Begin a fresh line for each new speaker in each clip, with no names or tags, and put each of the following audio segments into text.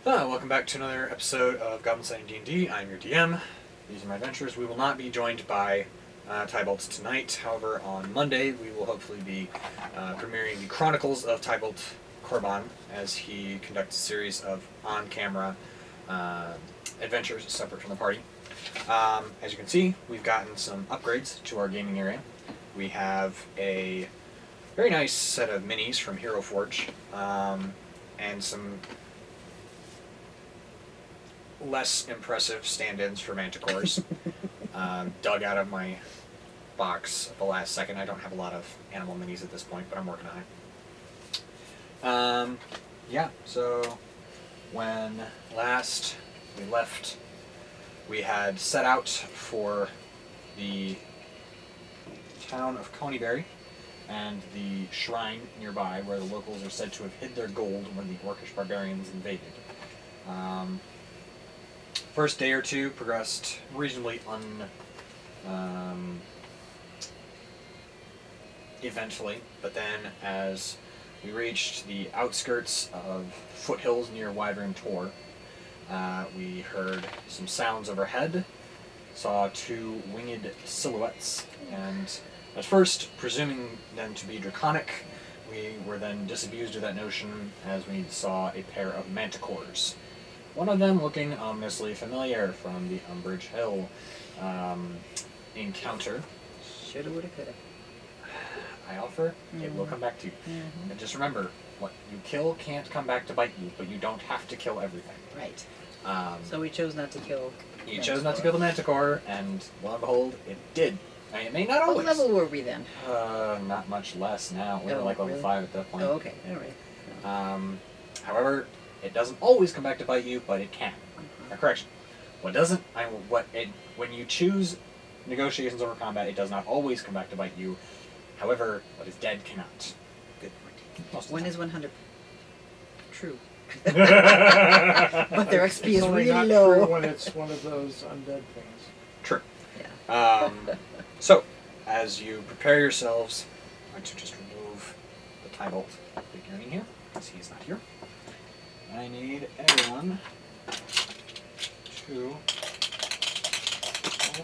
Welcome back to another episode of Goblin-Sighting D&D. I'm your DM. These are my adventures. We will not be joined by Tybalt tonight. However, on Monday we will hopefully be premiering the Chronicles of Tybalt Korban as he conducts a series of on-camera adventures separate from the party. As you can see, we've gotten some upgrades to our gaming area. We have a very nice set of minis from Hero Forge and some less impressive stand-ins for manticores. Dug out of my box at the last second. I don't have a lot of animal minis at this point, but I'm working on it. Yeah, so when last we left, we had set out for the town of Coneyberry and the shrine nearby where the locals are said to have hid their gold when the orcish barbarians invaded. First day or two progressed reasonably eventfully, but then as we reached the outskirts of foothills near Wyvern Tor, we heard some sounds overhead, saw two winged silhouettes, and at first, presuming them to be draconic, we were then disabused of that notion as we saw a pair of manticores. One of them looking ominously familiar from the Umbridge Hill encounter.
Shoulda, woulda, coulda.
I offer, it will come back to you.
Mm-hmm.
And just remember, what you kill can't come back to bite you, but you don't have to kill everything.
Right.
So
we chose not to kill.
You chose not to kill the manticore, and lo and behold, it did. I mean, it may not always.
What level were we then?
Not much less now. We were like level
really?
5 at that point.
Oh, okay. All right.
However, it doesn't always come back to bite you, but it can. Correction. When you choose negotiations over combat, it does not always come back to bite you. However, what is dead cannot.
Good point. When is 100 true? But their XP is
only
really
not
low.
True when it's one of those undead things.
True.
Yeah.
So, as you prepare yourselves, I'm going to just remove the Tybalt figurine here, because he's not here. I need everyone to roll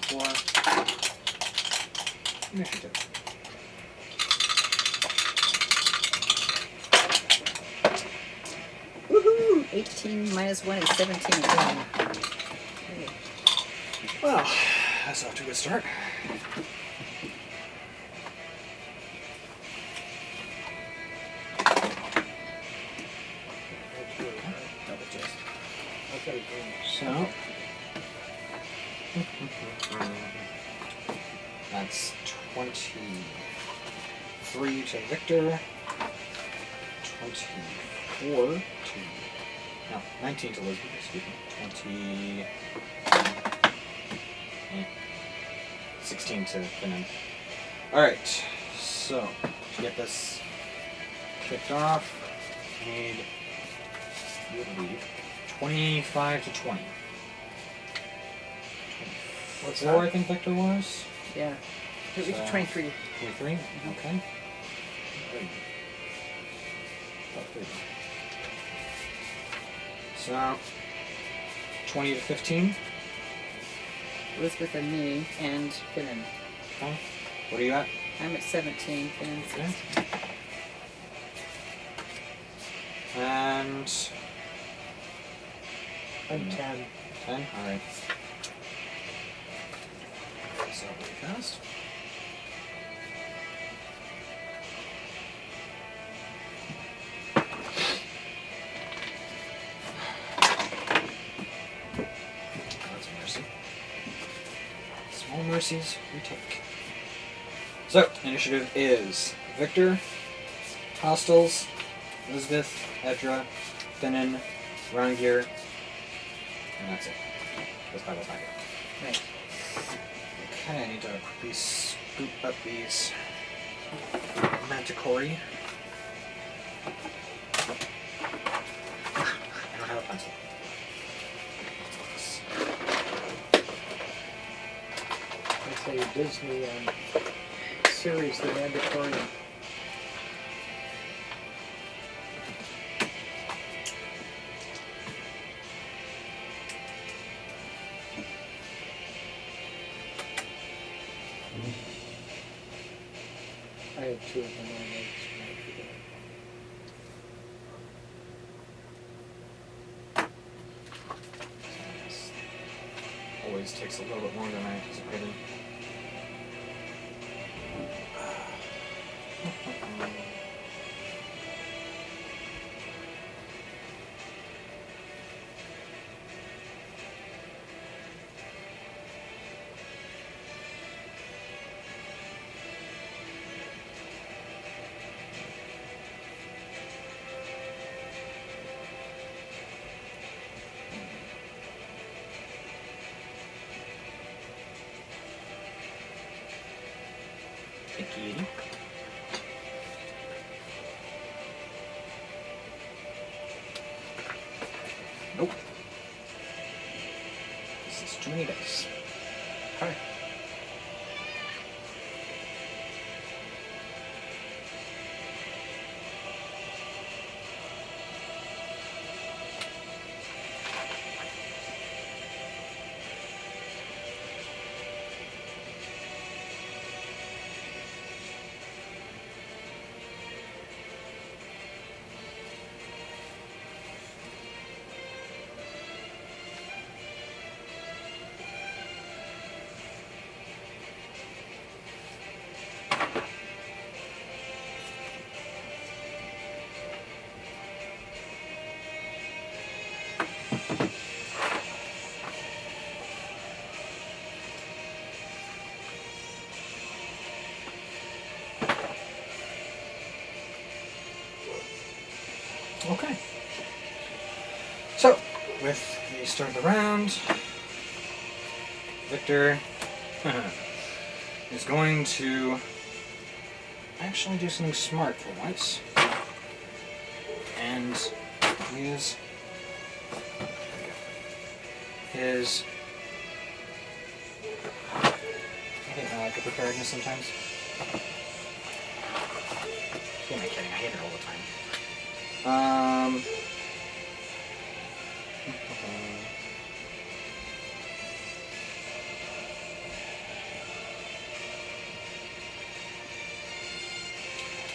for initiative.
Woohoo! 18 minus 1 is 17.
Well, that's off to a good start. So, that's 23 to Victor, 24 to, 19 to Elizabeth, excuse me, 16 to Finnan. Alright, so, to get this kicked off, I need you to leave. 25 to 20.
What's
4,
that?
I think Victor was.
Yeah. It was 23.
23? Okay. So, 20 to 15.
Elizabeth and me and Finnan.
Okay. What are you at?
I'm at 17. Finnan's
Okay.
16.
And
I'm 10.
10? Alright. So, really fast. That's a mercy. Small mercies we take. So, initiative is Victor, Hostiles, Elizabeth, Edra, Finnan, Rangir, and that's it. This Bible's not here.
Right.
Okay, I need to quickly scoop up these manticore. I don't have a pencil.
That's a Disney series, The Mandalorian. 2 of the mermaids tonight for dinner.
Always takes a little bit longer than I anticipated. Thank you. Nope. This is too many dice. Okay. Okay. So, with the start of the round, Victor is going to actually do something smart for once and use his, I think I like a preparedness sometimes. Who am I kidding? I hate it all the time.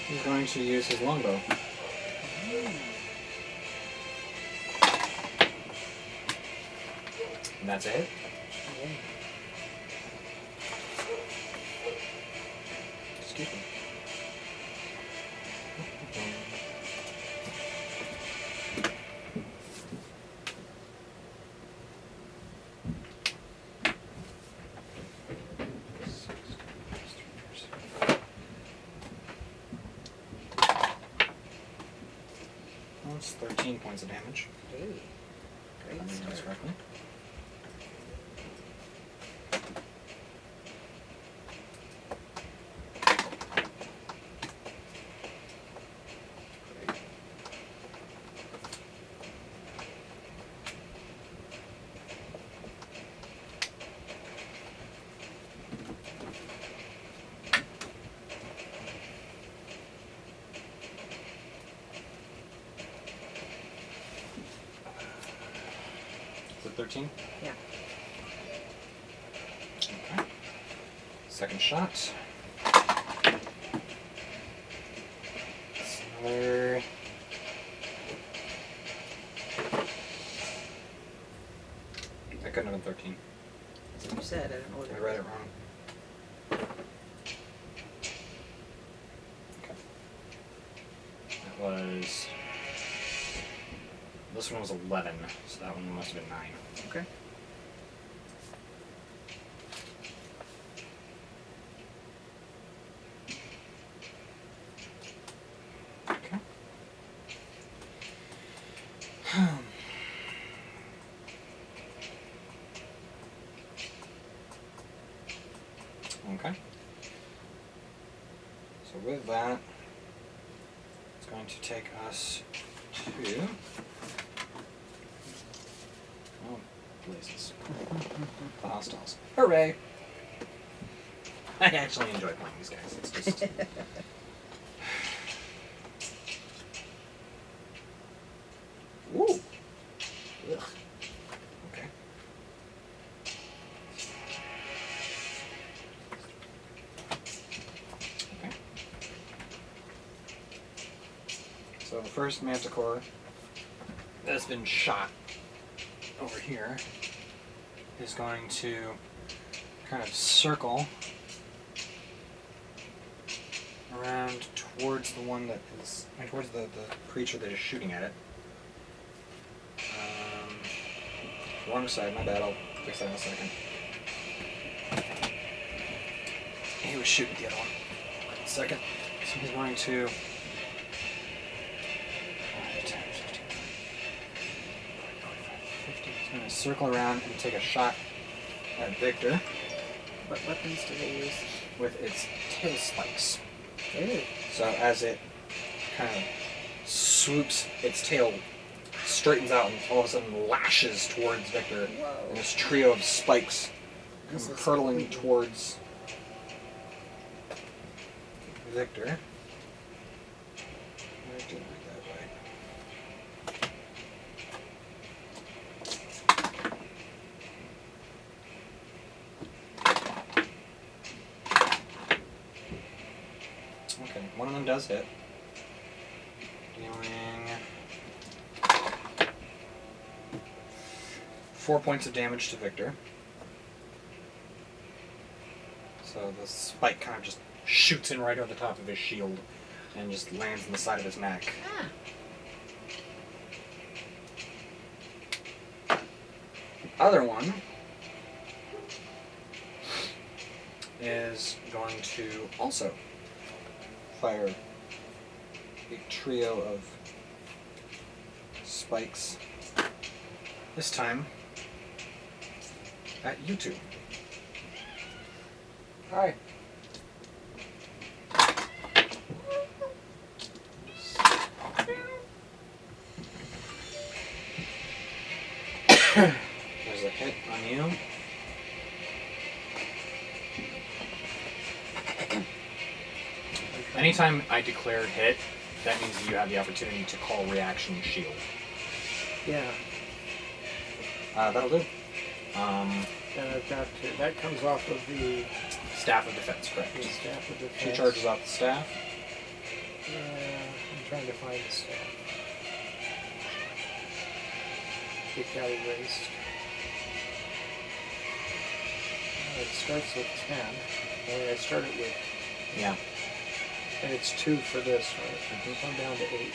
He's going to use his longbow. And that's a hit. Excuse me. That's 13 points of damage.
Hey,
If I
great
remember this
start.
correctly. Is it 13?
Yeah.
Okay. Second shot. It's another. That couldn't have been 13.
That's what you said. I don't know what
I read it wrong. Okay. That was. This one was 11, so that one must have been 9.
Okay.
Okay. Okay. So with that, it's going to take us to. Oh, blazes. The hostiles. Hooray! I actually enjoy playing these guys. It's just. Woo! Ugh. Okay. Okay. first manticore that's been shot over here is going to kind of circle around towards the one that is, towards the creature that is shooting at it. Wrong side, my bad, I'll fix that in a second. He was shooting the other one. Wait a second. So he's going to 5, 10, 15, 50. He's going to circle around and take a shot at Victor
What weapons do they use?
with its tail spikes.
Ooh.
So as it kind of swoops, its tail straightens out and all of a sudden lashes towards Victor.
Whoa.
And this trio of spikes come
This is
hurtling
creepy.
towards Victor. I didn't like that way. Okay, one of them does hit. Dealing 4 points of damage to Victor. So the spike kind of just shoots in right over the top of his shield and just lands in the side of his neck.
Ah.
The other one is going to also fire a trio of spikes. This time at you two.
Hi.
There's a hit on you. Anytime I declare hit, that means you have the opportunity to call reaction shield.
Yeah.
That'll do.
And I've got to, that comes off of the
Staff of defense, correct.
staff of defense.
She charges off the staff.
I'm trying to find the staff. It got erased. It starts with 10. Only I started with,
Yeah.
and it's 2 for this, right? I'm down to 8.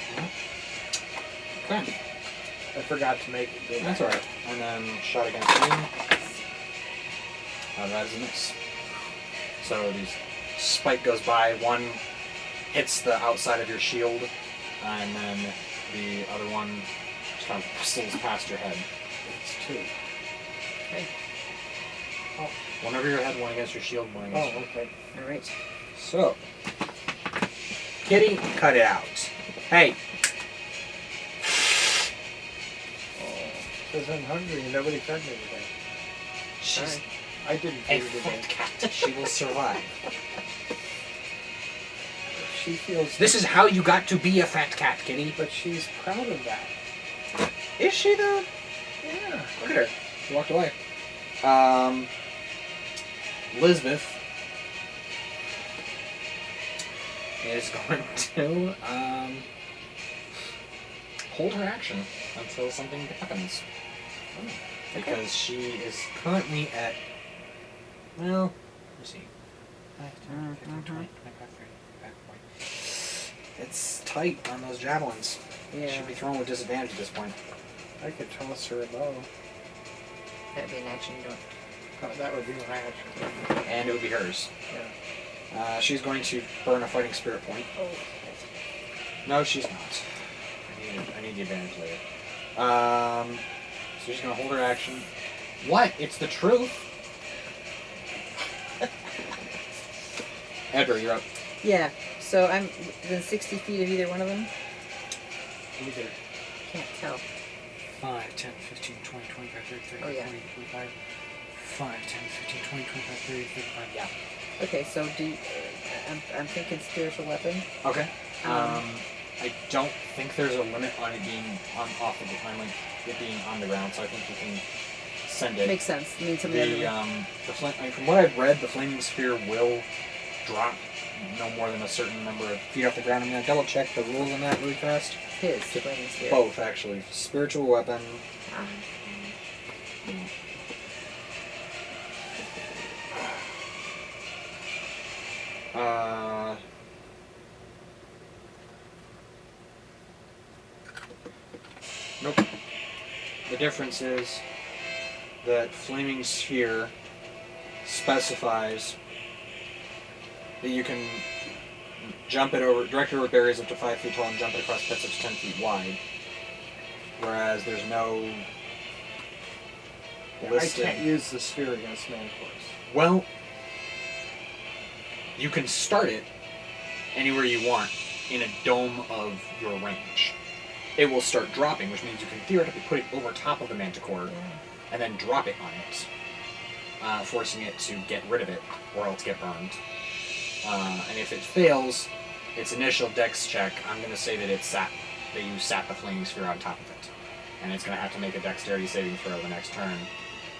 Okay.
I forgot to make it big.
That's alright. And then shot against you. That is a miss. So the spike goes by, one hits the outside of your shield, and then the other one just kind of whistles past your head.
It's 2.
Okay.
Oh,
One over your head, one against your shield, one against your...
okay.
All right.
So, Kitty, cut it out. Hey,
Because I'm hungry and nobody fed me today.
she's
Sorry. I didn't
a
feed her
fat
today.
cat. She will survive.
She feels...
This is how you got to be a fat cat, Kitty.
But she's proud of that.
Is she though?
Yeah.
Look at her. She walked away. Elizabeth is going to hold her action until something happens. Because she is currently at, well, let's see. 5, 10, 15, 20, 25, 30, 35, 40. It's tight on those javelins.
Yeah.
Should be thrown with disadvantage at this point.
I could toss her a bow.
That'd be an action you don't.
That would be my action.
And it would be hers.
Yeah.
She's going to burn a fighting spirit point.
Oh.
No, she's not. I need the advantage later. So she's going to hold her action. What? It's the truth. Edgar, you're up.
Yeah. So I'm within 60 feet of either one of them.
Either.
Can't tell.
5, 10, 15, 20, 25, 30, 30,
Oh, yeah.
40, 45. 5, 10, 15, 20, 25, 30, 35. Yeah.
Okay. So do you, I'm thinking spiritual weapon.
Okay.
Um,
I don't think there's a limit on it being off of the time, like it being on the ground. So I think you can send it.
Makes sense. I mean, something
From what I've read, the flaming sphere will drop no more than a certain number of feet off the ground. I'm gonna double check the rules on that really fast.
his flaming sphere?
Both, actually. Spiritual weapon.
Ah.
Nope. The difference is that Flaming Sphere specifies that you can jump it over, direct it over barriers up to 5 feet tall and jump it across pits up to 10 feet wide. Whereas there's no
I
listing.
can't use the sphere against manticores.
Well, you can start it anywhere you want in a dome of your range. It will start dropping, which means you can theoretically put it over top of the manticore and then drop it on it, forcing it to get rid of it or else get burned. And if it fails its initial dex check, I'm going to say that you sat the flaming sphere on top of it. And it's going to have to make a dexterity saving throw the next turn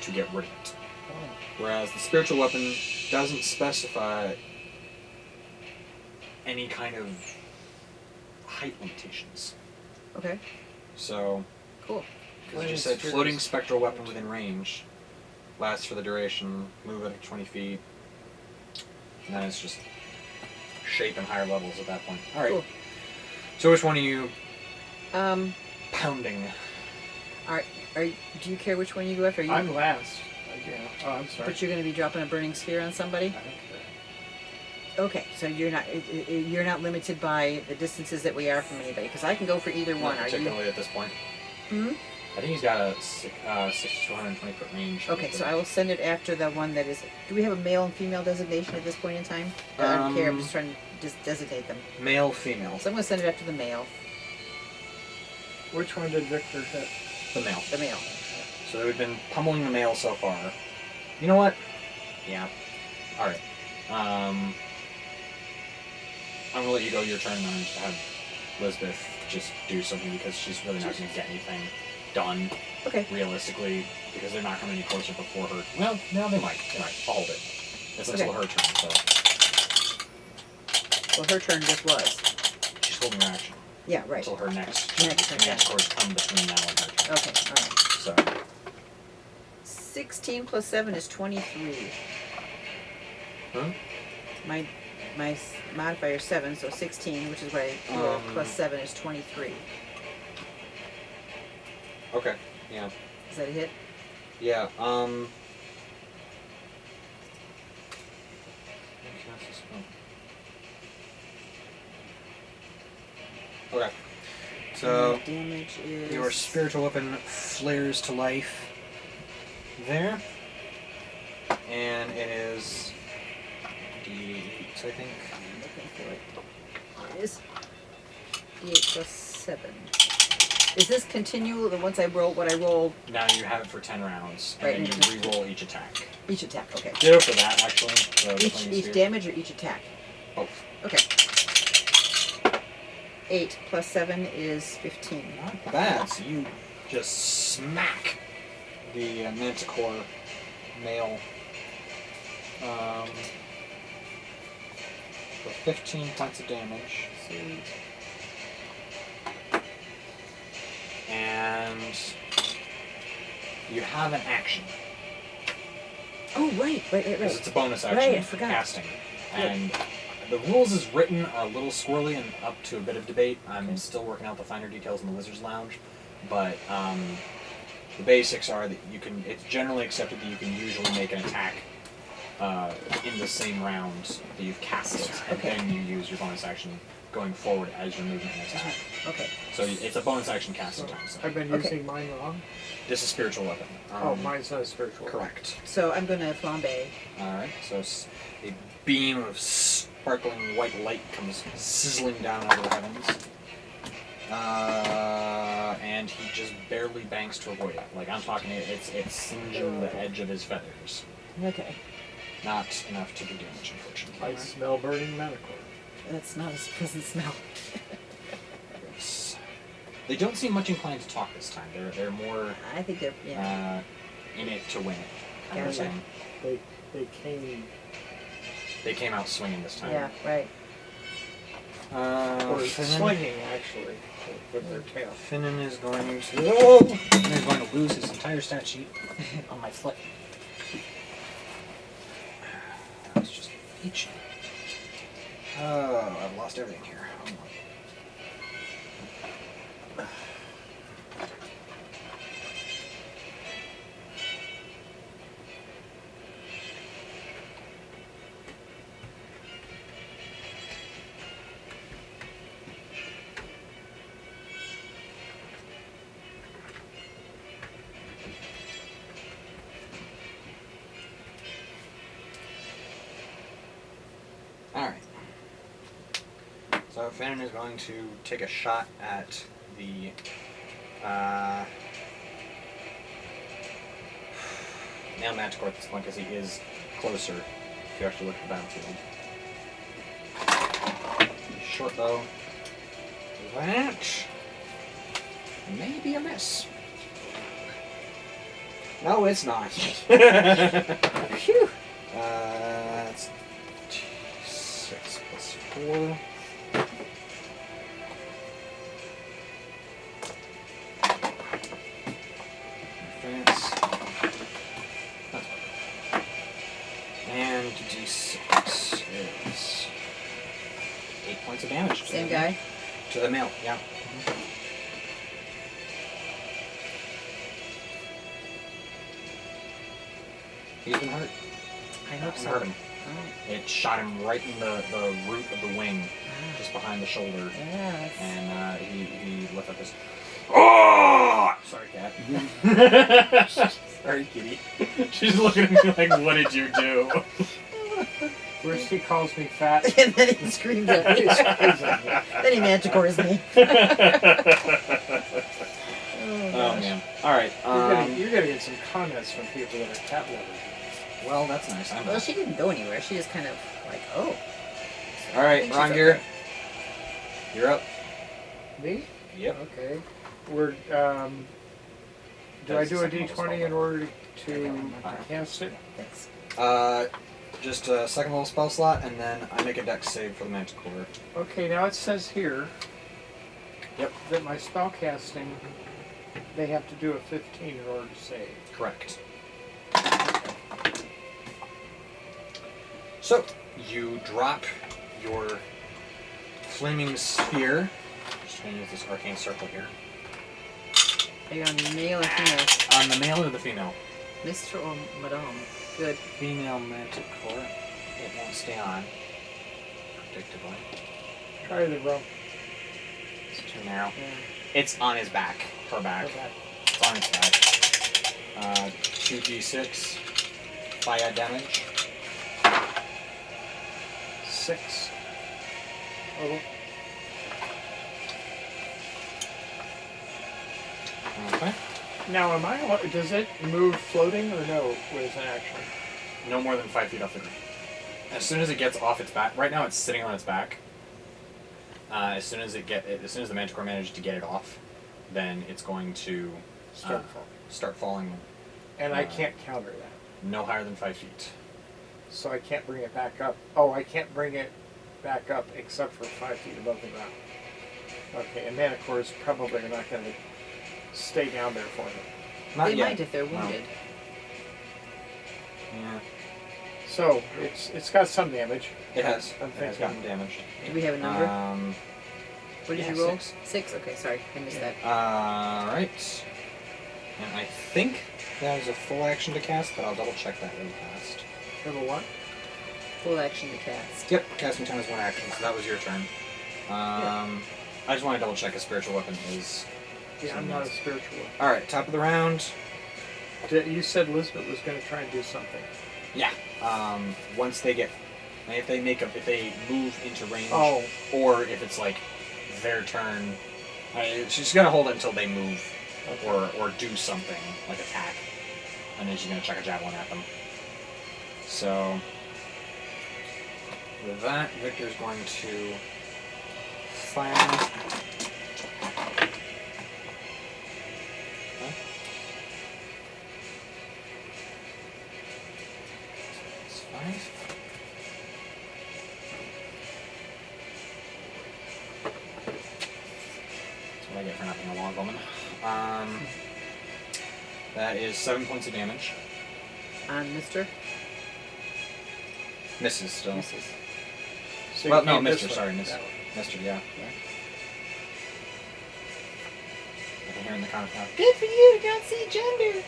to get rid of it.
Oh.
Whereas the spiritual weapon doesn't specify any kind of height limitations.
Okay.
So,
Cool.
because it just said floating spectral weapon within range, lasts for the duration, move at 20 feet, and then it's just shape and higher levels at that point. All right.
Cool.
So which one are you pounding?
Do you care which one you go after?
I'm last. Yeah. Oh, I'm sorry.
But you're going to be dropping a burning sphere on somebody?
I don't care.
Okay, so you're not limited by the distances that we are from anybody, because I can go for either one.
Not
Are you?
particularly at this point.
Hmm?
I think he's got a 60 to 120 foot range.
Okay, so I will send it after the one that is. Do we have a male and female designation at this point in time? I don't care. I'm just trying to just designate them.
Male, female.
So I'm going to send it after the male.
Which one did Victor hit?
The male.
The male.
So we've been pummeling the male so far. You know what? Yeah. All right. I'm gonna let you go your turn and I'm just have Elizabeth just do something because she's really not gonna get anything done.
Okay.
Realistically, because they're not coming any closer before her. Well, no, they might. They might. I'll hold it. It's until her turn, so
Well, her turn just was.
she's holding her action
Yeah, right.
until her next
Next turn, yeah.
course come between now and her turn.
Okay, alright.
So
16 plus 7 is 23. My modifier is 7, so 16, which is what I rolled, plus 7 is 23.
Okay. Yeah.
Is that a hit?
Yeah. Okay. So
And the damage is.
your spiritual weapon flares to life there, and it is D8, I think.
I'm looking for it. It is D8 plus 7. Is this continual? The ones I roll, what I roll
Now you have it for 10 rounds, and
Right,
then
and
you re-roll each attack.
each attack? Okay.
Ditto for that, actually. So
Each damage or each attack?
Both.
Okay. 8 plus 7 is 15.
Not bad. So you just smack the manticore male for 15 points of damage.
Sweet.
And you have an action.
Oh, right.
Because it's a bonus action
Right, I forgot.
casting. And the rules as written are a little squirrely and up to a bit of debate. I'm
Okay.
still working out the finer details in the Wizard's Lounge. But the basics are that you can, it's generally accepted that you can usually make an attack in the same round that you've cast it. And
Okay.
then you use your bonus action going forward as your movement and attack.
Okay.
So it's a bonus action casting
So
time. So.
I've been
Okay.
using mine wrong.
This is spiritual weapon.
Oh, mine's not a spiritual.
Correct.
So I'm going to flambe.
Alright, so a beam of sparkling white light comes sizzling down out of the heavens. And he just barely banks to avoid it. Like, I'm talking, it's singeing the edge of his feathers.
Okay.
Not enough to do damage, unfortunately.
I smell burning manticore.
That's not a pleasant smell.
Yes. They don't seem much inclined to talk this time. They're more
I think they're, yeah.
in it to win it, kind of
Gotcha.
thing.
They
They came out swinging this time.
Yeah, right.
or
And then
swinging actually. with their tail.
Finnan is going to lose his entire stat sheet on my foot. That was just peach. Oh, I've lost everything here. Hold on. Alright. So Fannin is going to take a shot at the now Manticore at this point because he is closer if you actually look at the battlefield. Short bow. That may be a miss. No, it's not.
Phew.
That's 6 plus 4. Defense. That's better. And D6 is 8 points of damage.
Same guy.
To the male, yeah. He's been hurt.
I hope so.
Hurt him.
Oh.
It shot him right in the root of the wing, just behind the shoulder.
Yes.
And he lifted up his. Oh! Sorry, cat. Sorry, kitty. She's looking at me like, "What did you do?"
First he calls me fat.
And then he screams at me. Then he manticores me.
Oh man. All right.
You're gonna get some comments from people that are cat lovers.
Well, that's nice.
Well, she didn't go anywhere. She just kind of like, oh.
All right,
she's
Ron Gear.
okay.
You're up.
Me?
Yep.
Okay. We're do I do a d20 in order to cast it?
Thanks.
Just a second level spell slot, and then I make a dex save for the Manticore.
Okay, now it says here
Yep.
that my spell casting, they have to do a 15 in order to save.
Correct. So, you drop your flaming sphere. Just going to use this arcane circle here.
Are you on male or female?
On the male or the female?
Mr. or Madame? Good.
Female Manticore. It won't stay on. Predictably.
Try the rump.
It's too narrow.
Yeah.
It's on his back. Her back.
Okay.
It's on his back. 2d6 fire damage.
6. Oh,
Okay.
now does it move floating or no with an action?
No more than 5 feet off the ground. As soon as it gets off its back, right now it's sitting on its back. As soon as the Manticore manages to get it off, then it's going to start falling.
And I can't counter that.
No higher than 5 feet.
So I can't bring it back up. Oh, I can't bring it back up except for 5 feet above the ground. Okay, and manticores probably are not going to stay down there for me.
Not
They
yet.
might if they're
No.
wounded.
Yeah.
So it's got some damage.
It has.
I'm
It has
thinking.
gotten damaged.
Do we have a number? What did
yeah,
you roll?
6.
6? Okay, sorry. I missed that.
Alright. And I think that is a full action to cast, but I'll double check that really fast.
Level 1?
Full action to cast.
Yep, casting time is 1 action, so that was your turn. I just want to double check a spiritual weapon is.
Yeah, I'm not a spiritual one.
Alright, top of the round.
You said Elizabeth was going to try and do something.
Yeah. Once they get, if they move into range,
Oh.
or if it's like their turn, she's gonna hold it until they move,
Okay.
or do something like attack, and then she's gonna chuck a javelin at them. So with that, Victor's going to fire. That's 5. That is 7 points of damage.
On Mr.
Misses still.
Misses.
So
Well,
you
no,
can't
Mister.
this
Sorry,
one.
Mister.
That one.
Mister. Yeah.
Yeah.
I can hear in the comments now.
Good for you, don't see gender.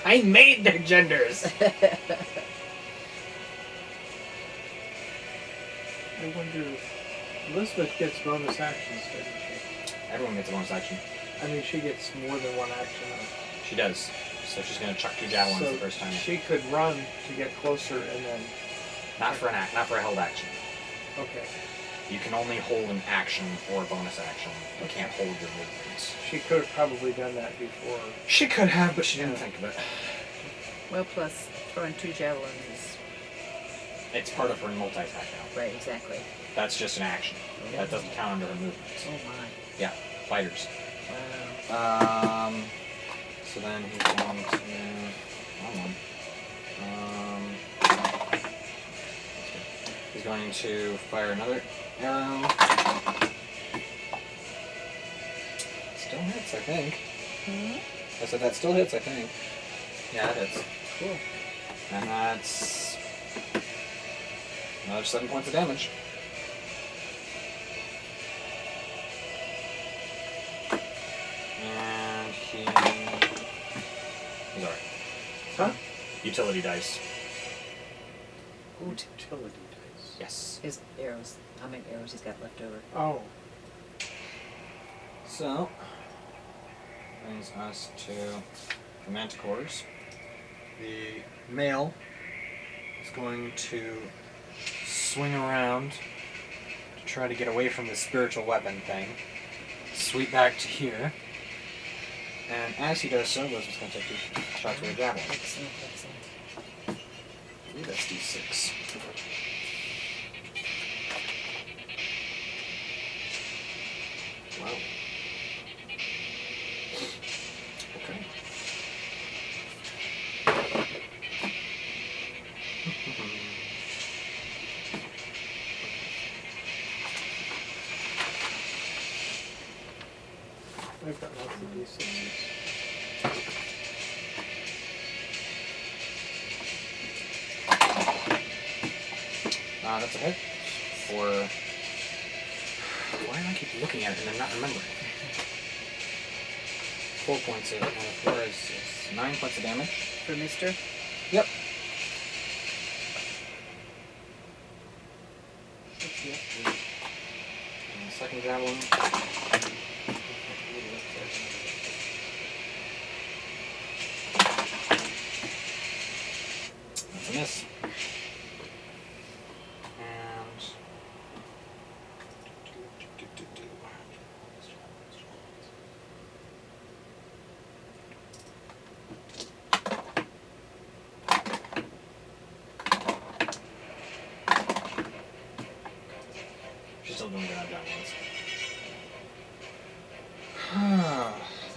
I made their genders.
I wonder. Elizabeth gets bonus actions, doesn't she?
Everyone gets a bonus action.
I mean, she gets more than one action.
She does. So she's gonna chuck 2 javelins
So
the first time.
she could run to get closer and then.
Not for not for a held action.
Okay.
You can only hold an action or a bonus action. You can't hold your movements.
She could have probably done that before.
She could have, but she didn't think of it.
Well, plus throwing 2 javelins.
It's part of her multi-attack now.
Right, exactly.
That's just an action. That doesn't count under her movements.
Oh my.
Yeah, fighters.
Wow.
So then he's going to. Wrong one. He's going to fire another arrow. Still hits, I think. I said that still hits, I think. Yeah, it hits.
Cool.
And that's another 7 points of damage. And he's alright.
Huh?
Utility dice.
Utility dice.
Yes.
His arrows. How many arrows he's got left over?
Oh.
So, brings us to the manticores. The male is going to swing around to try to get away from the spiritual weapon thing. Sweep back to here. And as he does so, Elizabeth's going to take 2 shots with a javelin.
Excellent, excellent.
I believe that's D6. Wow. Okay.
I've got lots of D6s.
That's a hit for. Why do I keep looking at it and then not remembering? 4 points of, and 4 is 9 points of damage.
For Mr.
Yep. And the second javelin. That's a miss. She's still doing good on javelins.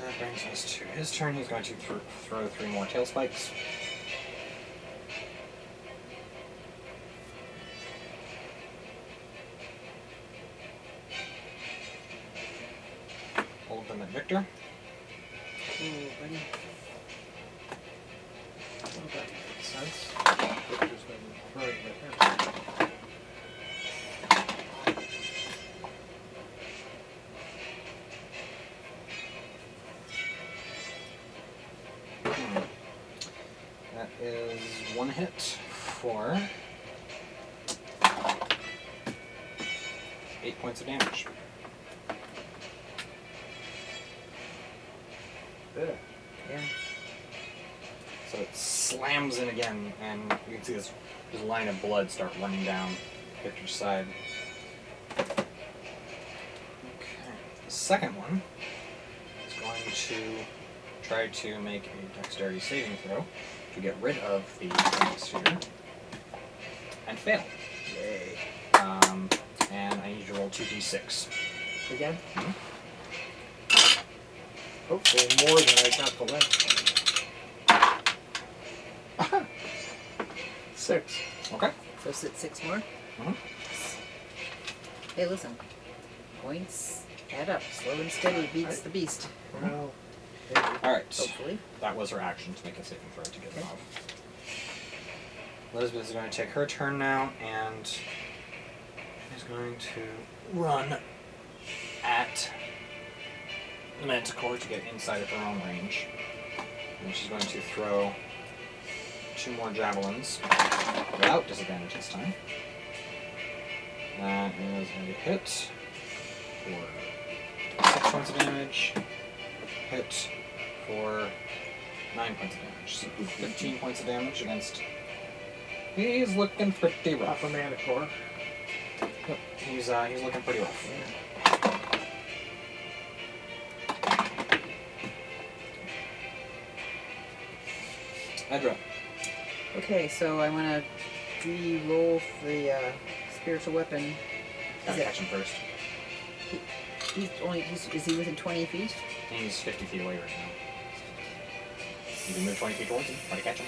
That brings us to his turn. He's going to throw 3 more tail spikes. Hold them at Victor.
Cool, buddy.
Well, that makes sense. Victor's been throwing the hair.
That is 1 hit for 8 points of damage.
Yeah.
Yeah.
So it slams in again, and you can see this line of blood start running down Victor's side. Okay. The second one is going to try to make a dexterity saving throw to get rid of the sphere and fail.
Yay.
And I need you to roll 2d6.
Again?
Mhm.
Hopefully more than I got the last. 6.
Okay.
So sit 6 more?
Mhm.
Hey, listen. Points Add up. Slow and steady beats the beast.
Well,
Alright.
Hopefully.
That was her action to make a saving throw to get it
Okay.
off. Elizabeth is going to take her turn now and is going to run at the manticore to get inside of her own range. And she's going to throw 2 more javelins without disadvantage this time. That is a hit for 6 points of damage. Hit for 9 points of damage. So 15 points of damage against. He's looking pretty rough.
Off a manticore.
Yep, he's looking pretty rough. Edra.
Okay, so I want to re-roll the spiritual weapon.
Gotta
Is
catch him first.
Is he within 20 feet?
And he's 50 feet away right now. You can move 20 feet towards him, try to catch him.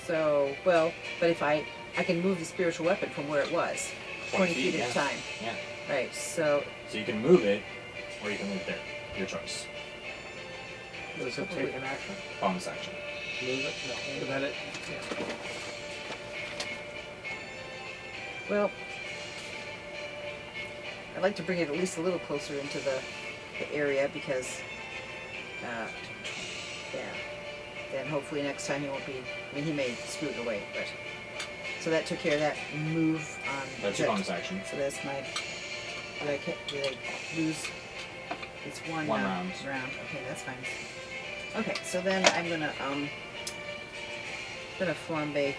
So, well, but if I can move the spiritual weapon from where it was, 20 feet at a time.
Yeah.
Right, so
So you can move it, or you can move it there. Your choice.
Does it take an action?
Bonus action.
Move it? No. Let it. Yeah.
well, I'd like to bring it at least a little closer into the area because, yeah. Then hopefully next time he won't be. I mean, he may screw it away, but so that took care of that move on.
That's your bonus action.
So that's my. Did I lose? It's one
round.
Okay, that's fine. Okay, so then I'm gonna flambe.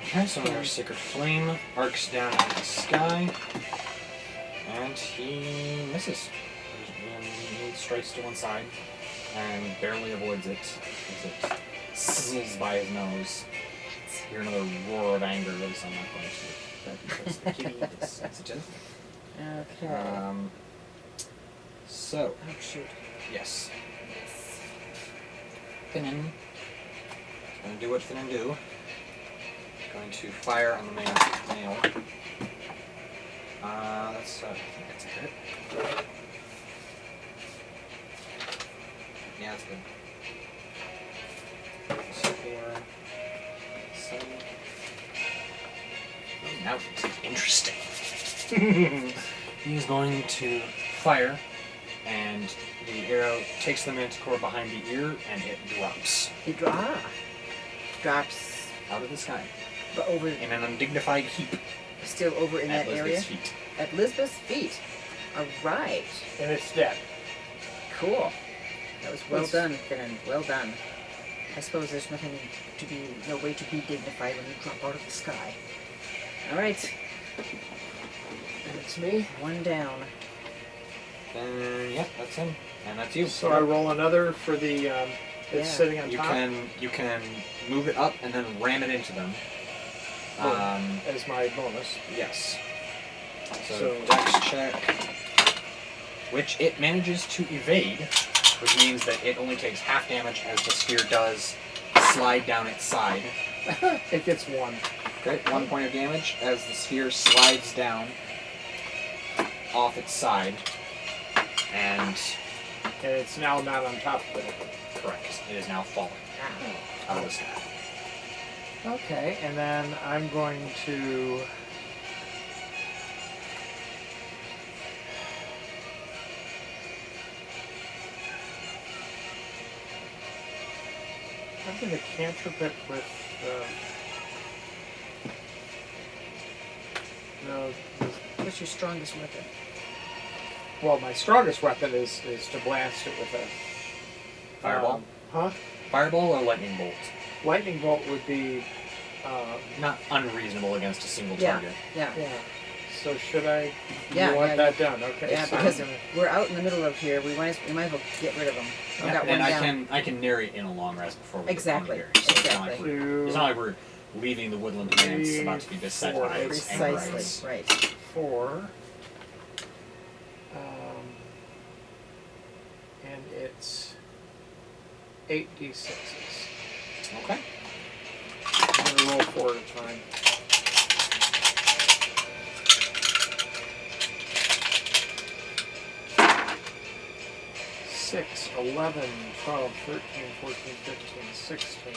Okay, so our Sacred Flame arcs down into the sky, and he misses. And he strikes to one side and barely avoids it as it sizzles by his nose. Hear another roar of anger that is I'm not going to, but because the kitty is sensitive.
Okay.
So,
Oh shoot.
yes. Finnan is going to do what Finnan do. Going to fire on the male. That's, I think that's a hit. Yeah, that's good. So 4, 7. Oh, now it's interesting. He's going to fire, and the arrow takes the manticore behind the ear, and it drops
He drops
out of the sky
but over
in an undignified heap
still over in
at
that
Lisbeth's
area.
feet.
At Lisbeth's feet. All right.
And it's dead.
Cool. That was well
Let's-
done, Finnan. Well done. I suppose there's no way to be dignified when you drop out of the sky. All right.
And it's me.
One down.
Then, yep, that's him, and that's you.
So I roll another for the. It's
Yeah.
sitting on
You
top.
can move it up and then ram it into them.
As my bonus.
Yes. So
So-
Dex check, which it manages to evade, which means that it only takes half damage as the sphere does slide down its side.
It gets 1.
Okay, 1 point of damage as the sphere slides down off its side, and
And it's now not on top of it.
correct, it is now falling out of the sky.
Okay, and then I'm going to. I'm going to cantrip it with. No.
What's your strongest weapon?
Well, my strongest weapon is to blast it with a.
Fireball?
Huh?
Fireball or lightning bolt?
Lightning bolt would be.
Not unreasonable against a single
Yeah.
target.
Yeah.
Yeah. So should I?
Yeah,
You want
yeah,
that done? Okay.
Yeah,
so I'm
because
gonna-
we're out in the middle of here. We might as well get rid of them. I've got one
and
down.
I can narrate in a long rest before we
Exactly,
get here. So it's not like
exactly.
it's not like we're leaving the woodland plants about to be beset
3,
by
4,
its anger
Precisely.
rights.
Right.
4. And it's 8d6s.
Okay.
I'm gonna roll 4 at a time. 6, 11, 12, 13, 14, 15, 16.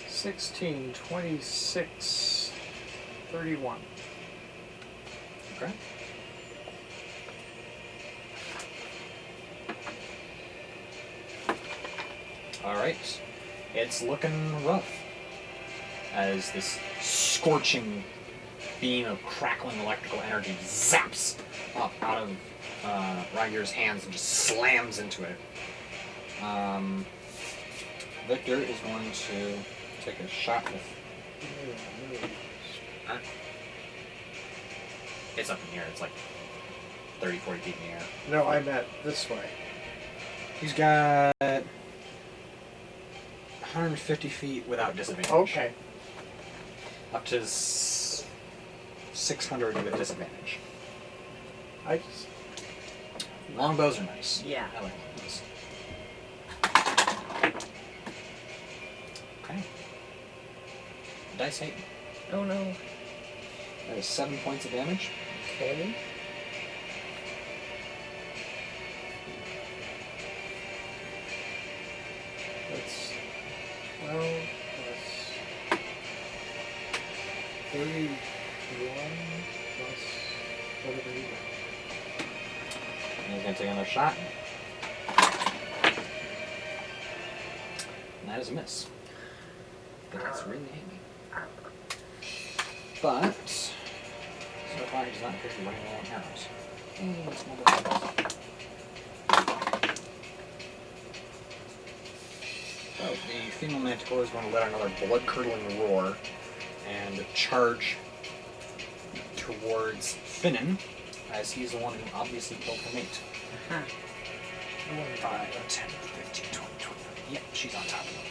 $16, 26, 31.
Okay. Alright. It's looking rough. As this scorching beam of crackling electrical energy zaps up out of Ryger's hands and just slams into it. Victor is going to take a shot with... Huh? It's up in the air. It's like 30, 40 feet in the air.
No, I meant this way.
He's got 150 feet without disadvantage.
Okay.
Up to 600 with disadvantage.
I just...
Longbows are nice.
Yeah.
I like longbows. Okay. Dice hate.
Oh no.
That is 7 points of damage.
Okay.
That's 12 plus 31 plus whatever you got.
And he's going to take another shot. And that is a miss. But that's really handy. But, so far he does not appear to be running low on arrows. Let's move it. So, the female manticore is going to let another blood-curdling roar and charge towards Finnan, as he's the one who obviously killed her mate.
Huh.
5, 10, 15, 20, 25. Yep, she's on top of him.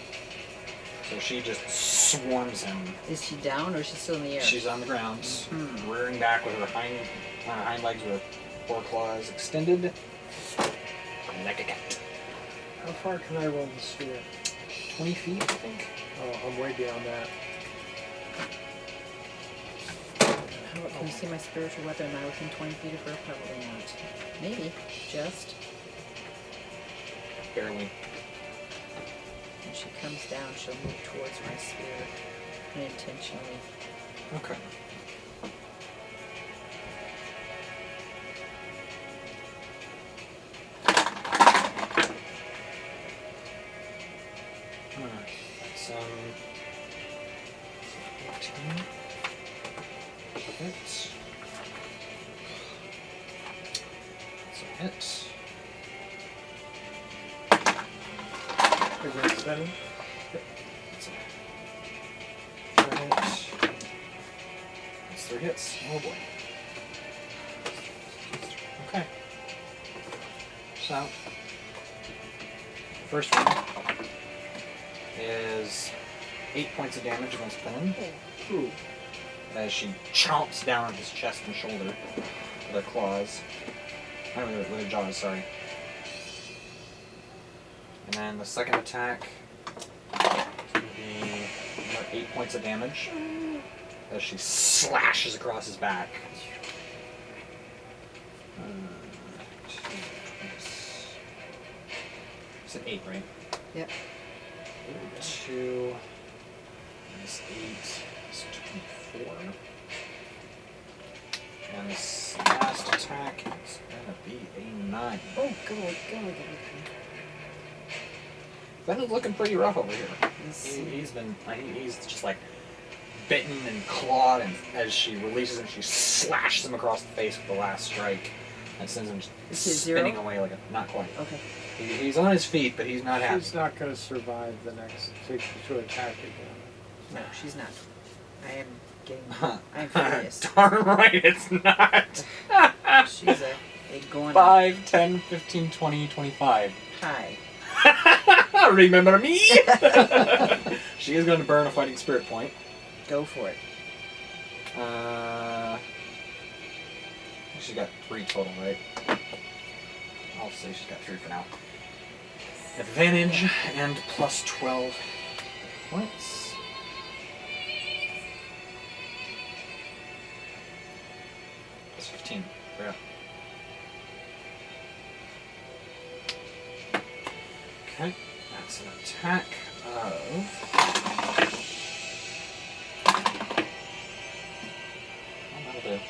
So she just swarms him.
Is she down or is she still in the air?
She's on the ground, rearing back with her hind legs with four claws extended, like a cat.
How far can I roll the sphere?
20 feet, I think.
Oh, I'm way beyond that.
How about, can you see my spiritual weapon? Am I within 20 feet of her? Probably not. Maybe. Just.
Barely.
When she comes down, she'll move towards my spear unintentionally.
Okay. Alright, so 18. Hit. That's a hit.
Against any?
That's a hit. That's 3 hits. Oh boy. Okay. So, the first one is 8 points of damage against Finnan.
Ooh.
As she chomps down on his chest and shoulder with her claws. I mean, with her jaws, sorry. And then the second attack is going to be another 8 points of damage as she slashes across his back. It's an 8, right?
Yep.
2 minus 8 is 24. And this last attack is going to be a 9.
Oh, go.
Finnan's looking pretty rough over here.
Let's
He's been, he's just like bitten and clawed, and as she releases him, she slashes him across the face with the last strike and sends him
Is he
spinning
0?
away like a, not quite.
Okay.
He's on his feet, but he's not happy.
She's not going to survive the next to attack again.
No, she's not. I am getting. I'm furious.
Darn right it's not.
She's a iguana.
5, 10, 15, 20, 25.
Hi.
Remember me? She is going to burn a fighting spirit point.
Go for it.
She's got 3 total, right? I'll say she's got 3 for now. advantage and plus 12 points. Plus 15. Yeah. Okay, that's an attack of. Oh, that'll do.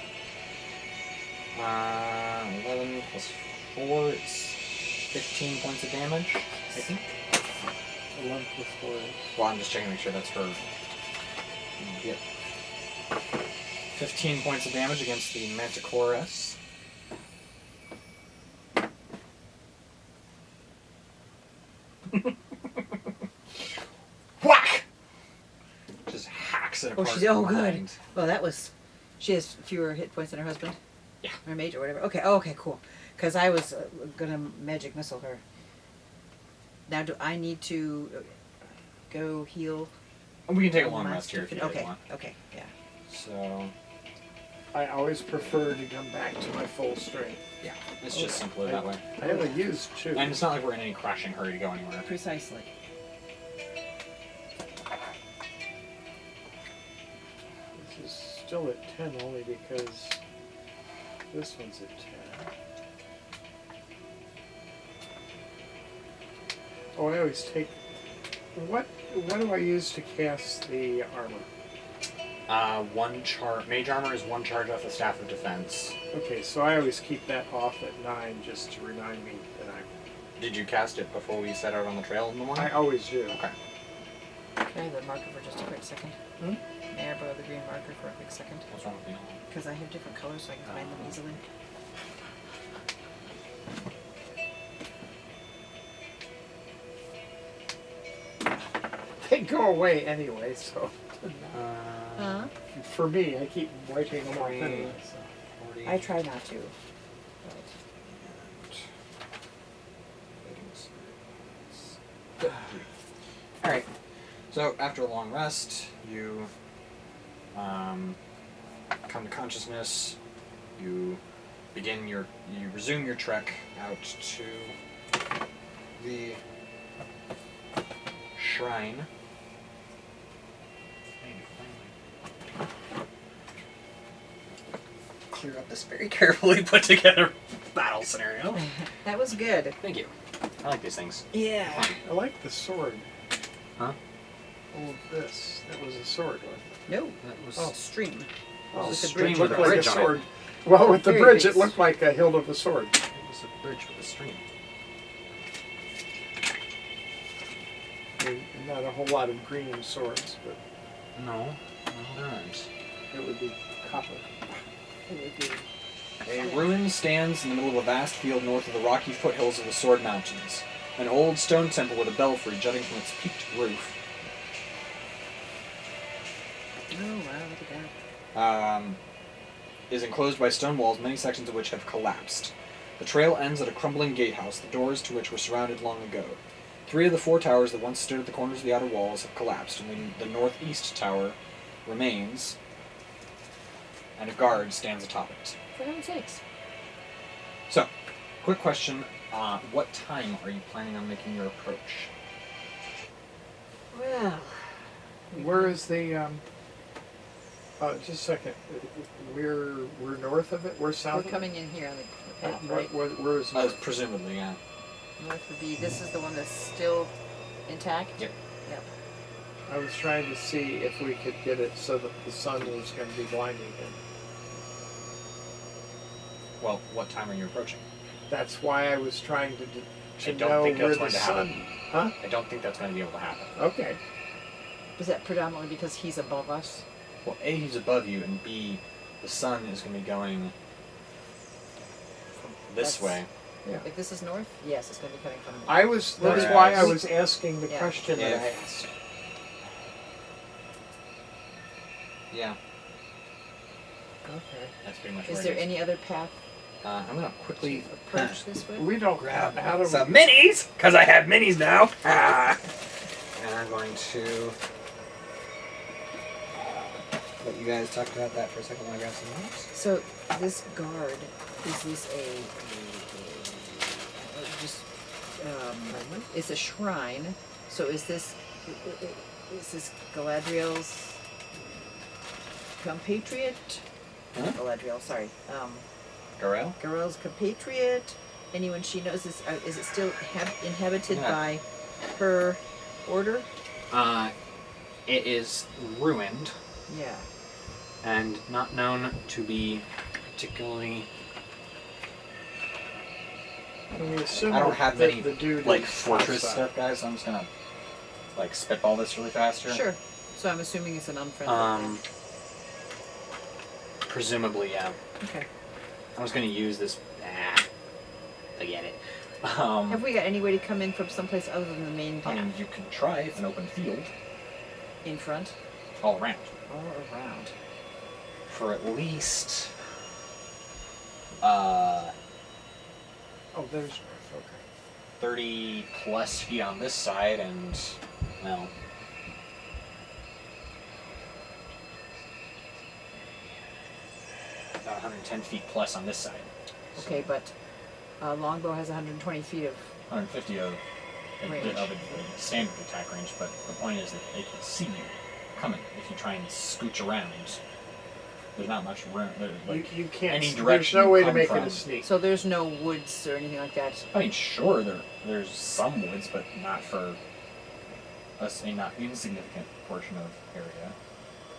11 plus 4, it's 15 points of damage, I think.
11 plus 4 is.
Well, I'm just checking to make sure that's her. Yep. 15 points of damage against the manticores. Whack! Just hacks it apart.
Oh, she's oh good.
behind.
Oh, that was. She has fewer hit points than her husband.
Yeah.
Or mage or whatever. Okay. Oh, okay. Cool. Because I was gonna magic missile her. Now, do I need to go heal?
We can take a
all
long
my
rest here if
stuff
you
in-
guys
Okay.
want.
Okay. Yeah.
So,
I always prefer to come back to my full strength.
yeah, it's just simpler that way.
I only used 2.
And it's not like we're in any crashing hurry to go anywhere.
Precisely.
This is still at 10 only because this one's at 10. Oh, I always take. What do I use to cast the armor?
Mage armor is 1 charge off the staff of defense.
Okay, so I always keep that off at 9 just to remind me that
Did you cast it before we set out on the trail in the morning?
I always do.
Okay.
Can I have the marker for just a quick second?
Hmm?
May I borrow the green marker for a quick second?
What's wrong with you?
Because I have different colors so I can find them easily.
They go away anyway, so
Huh?
for me, I keep wiping them off anyway. So.
40.
I try not to. But
Alright. So, after a long rest, you come to consciousness. You resume your trek out to the shrine. Clear up this very carefully put together battle scenario.
that was good.
Thank you. I like these things.
Yeah.
I like the sword.
Huh?
Oh, this. That was a sword, wasn't it?
No.
That was
Stream.
Oh,
With the
stream
bridge.
with a
looked like
bridge
a
on
sword.
it.
Well, with the
Very
bridge,
big.
it looked like a hilt of a sword.
It was a bridge with a stream.
I mean, not a whole lot of green swords, but
No, there aren't.
it would be copper.
It would be.
A ruin stands in the middle of a vast field north of the rocky foothills of the Sword Mountains. An old stone temple with a belfry jutting from its peaked roof.
Oh wow! Look at that.
Is enclosed by stone walls, many sections of which have collapsed. The trail ends at a crumbling gatehouse, the doors to which were surrounded long ago. 3 of the 4 towers that once stood at the corners of the outer walls have collapsed, and the northeast tower remains, and a guard stands atop it.
For heaven's sakes.
So, quick question. What time are you planning on making your approach?
Well.
Where is the? Just a second. We're north of it. We're south.
We're
of it?
coming in here on the path,
What,
right?
where is north?
Presumably, yeah.
North would be. This is the one that's still intact.
Yep.
Yep.
I was trying to see if we could get it so that the sun was going to be blinding him.
Well, what time are you approaching?
That's why I was trying to
I don't
know
think
where
that's
the
going to
sun.
happen.
Huh?
I don't think that's going to be able to happen.
Okay.
Is that predominantly because he's above us?
Well, A, he's above you, and B, the sun is going to be going this
That's-
way.
Yeah.
If this is north, yes, it's going to be coming from.
I was. That's
Whereas-
why I was asking the
Yeah.
question that I
If-
asked.
Yeah,
Okay.
that's pretty much
Is
where
there
it is.
any other path
I'm going to quickly
approach this way?
We don't
grab
how do
some
we,
minis, because I have minis now. And I'm going to let you guys talk about that for a second while I grab some notes.
So this guard, is this just is a shrine. So is this Galadriel's compatriot?
Huh?
Galadriel, sorry.
Garel?
Garel's compatriot. Anyone she knows is it still inhabited by her order?
It is ruined
Yeah.
and not known to be particularly.
Can we assume
I don't have
that
many
the dude
like
is
fortress
outside?
stuff, guys. So I'm just gonna like spitball this really fast here.
Sure. So I'm assuming it's an unfriendly thing.
Presumably, yeah.
Okay.
I was gonna use this. Forget it.
Have we got any way to come in from someplace other than the main
I
path?
mean, you can try. It's an open field
In front?
all around
All around.
for at least.
Oh, there's north. Okay.
30 plus feet on this side, and well. About 110 feet plus on this side.
Okay, but longbow has 120 feet of
150 of
range.
a standard attack range, but the point is that they can see you coming if you try and scooch around. There's not much room.
You can't.
any
There's
direction
no
you
way to
come
make
from.
it a sneak.
So there's no woods or anything like that.
I mean, sure, there's some woods, but not for a not insignificant portion of area.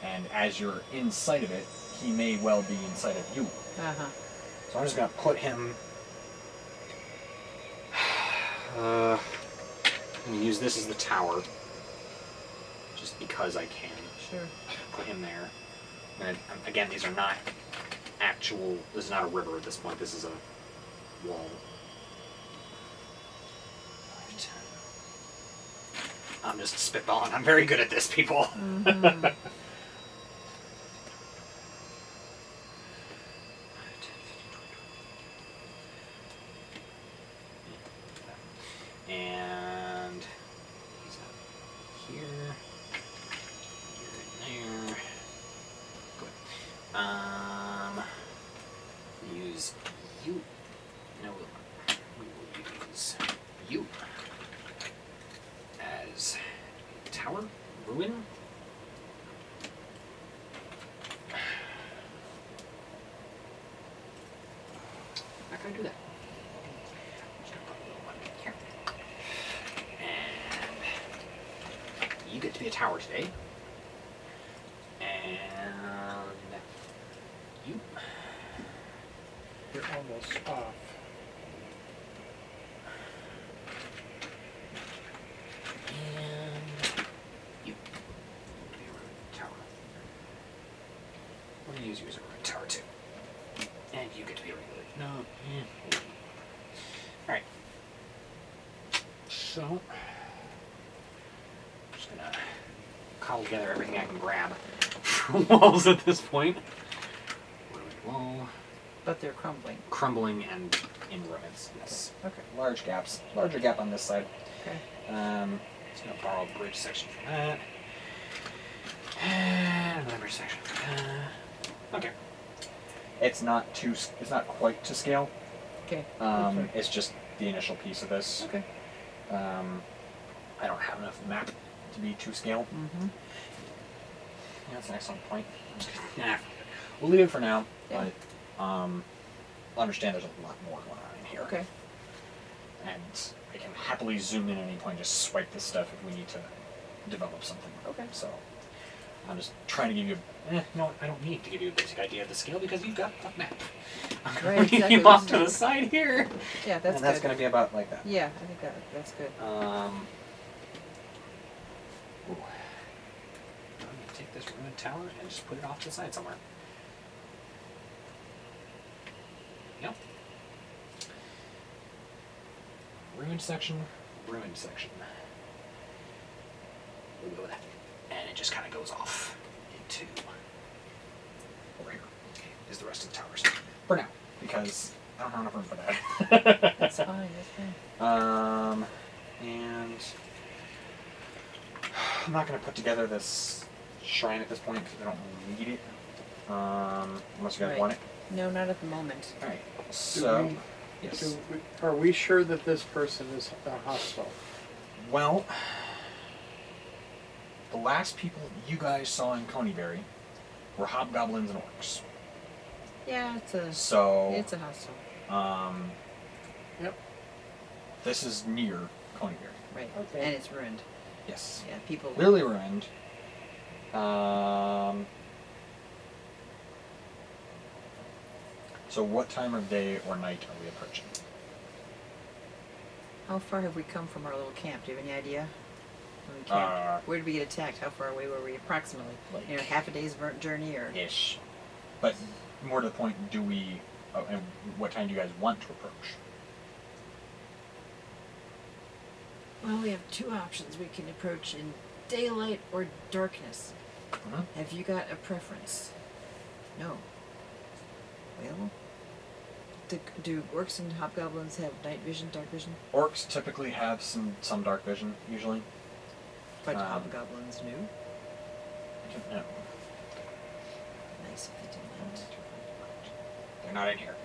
And as you're in sight of it, he may well be in sight of you.
Uh-huh.
So I'm just gonna put him. I'm gonna use this as the tower, just because I can.
Sure.
Put him there. And again, these are not actual. This is not a river at this point. This is a wall. 5, 10. I'm just spitballing. I'm very good at this, people.
Mm-hmm.
And he's out here. You're in there. Good. Use you. No, we will use you as tower ruin. How can I do that? I'm just gonna put a little one here. And you get to be a tower today. And you.
You're almost off.
And you. Be a ruined tower. We're gonna use you as a ruined tower too. And you get to be a regular. No. Alright. So I'm just gonna cobble together everything I can grab from walls at this point. Ruined wall.
But they're crumbling.
Crumbling and in ruins. Yes.
Okay.
Large gaps. Larger gap on this side.
Okay.
Just gonna borrow a bridge section for that. And another bridge section for that. Okay. It's not quite to scale.
Okay.
It's just the initial piece of this.
Okay.
I don't have enough map to be to scale.
Mm-hmm.
Yeah, that's an excellent point. Nah, we'll leave it for now.
Yeah.
But understand there's a lot more going on in here.
Okay.
And I can happily zoom in at any point and just swipe this stuff if we need to develop something.
Okay.
So I'm just trying to give you no, I don't need to give you a basic idea of the scale because you've got the map. I'm going
Right,
to leave
exactly.
you off to the side here.
Yeah, that's
and that's
good.
going to be about like that.
Yeah, I think that's good.
Ooh. I'm going to take this ruined tower and just put it off to the side somewhere. Yep. Ruined section, ruined section. We'll go with that. And it just kind of goes off into over here is the rest of the towers. For now, because I don't have enough room for that.
That's fine. That's fine.
And I'm not going to put together this shrine at this point because I don't need it. Unless you guys
Right.
want it.
No, not at the moment.
Alright,
Do
so...
we
Yes.
Are we sure that this person is hostile?
Well, the last people you guys saw in Coneyberry were hobgoblins and orcs.
Yeah, it's a hostel.
Yep.
This is near Coneyberry.
Right.
Okay.
And it's ruined.
Yes.
Yeah, people.
Clearly ruined. So what time of day or night are we approaching?
How far have we come from our little camp? Do you have any idea? When we camped? Where did we get attacked? How far away were we approximately? Half a day's journey or?
Ish. But more to the point, do we... Oh, and what time do you guys want to approach?
Well, we have two options. We can approach in daylight or darkness.
Mm-hmm.
Have you got a preference? No. Well, do orcs and hobgoblins have night vision, dark vision?
Orcs typically have some dark vision, usually.
But hobgoblins do.
I don't know.
Nice if they didn't.
They're not in here.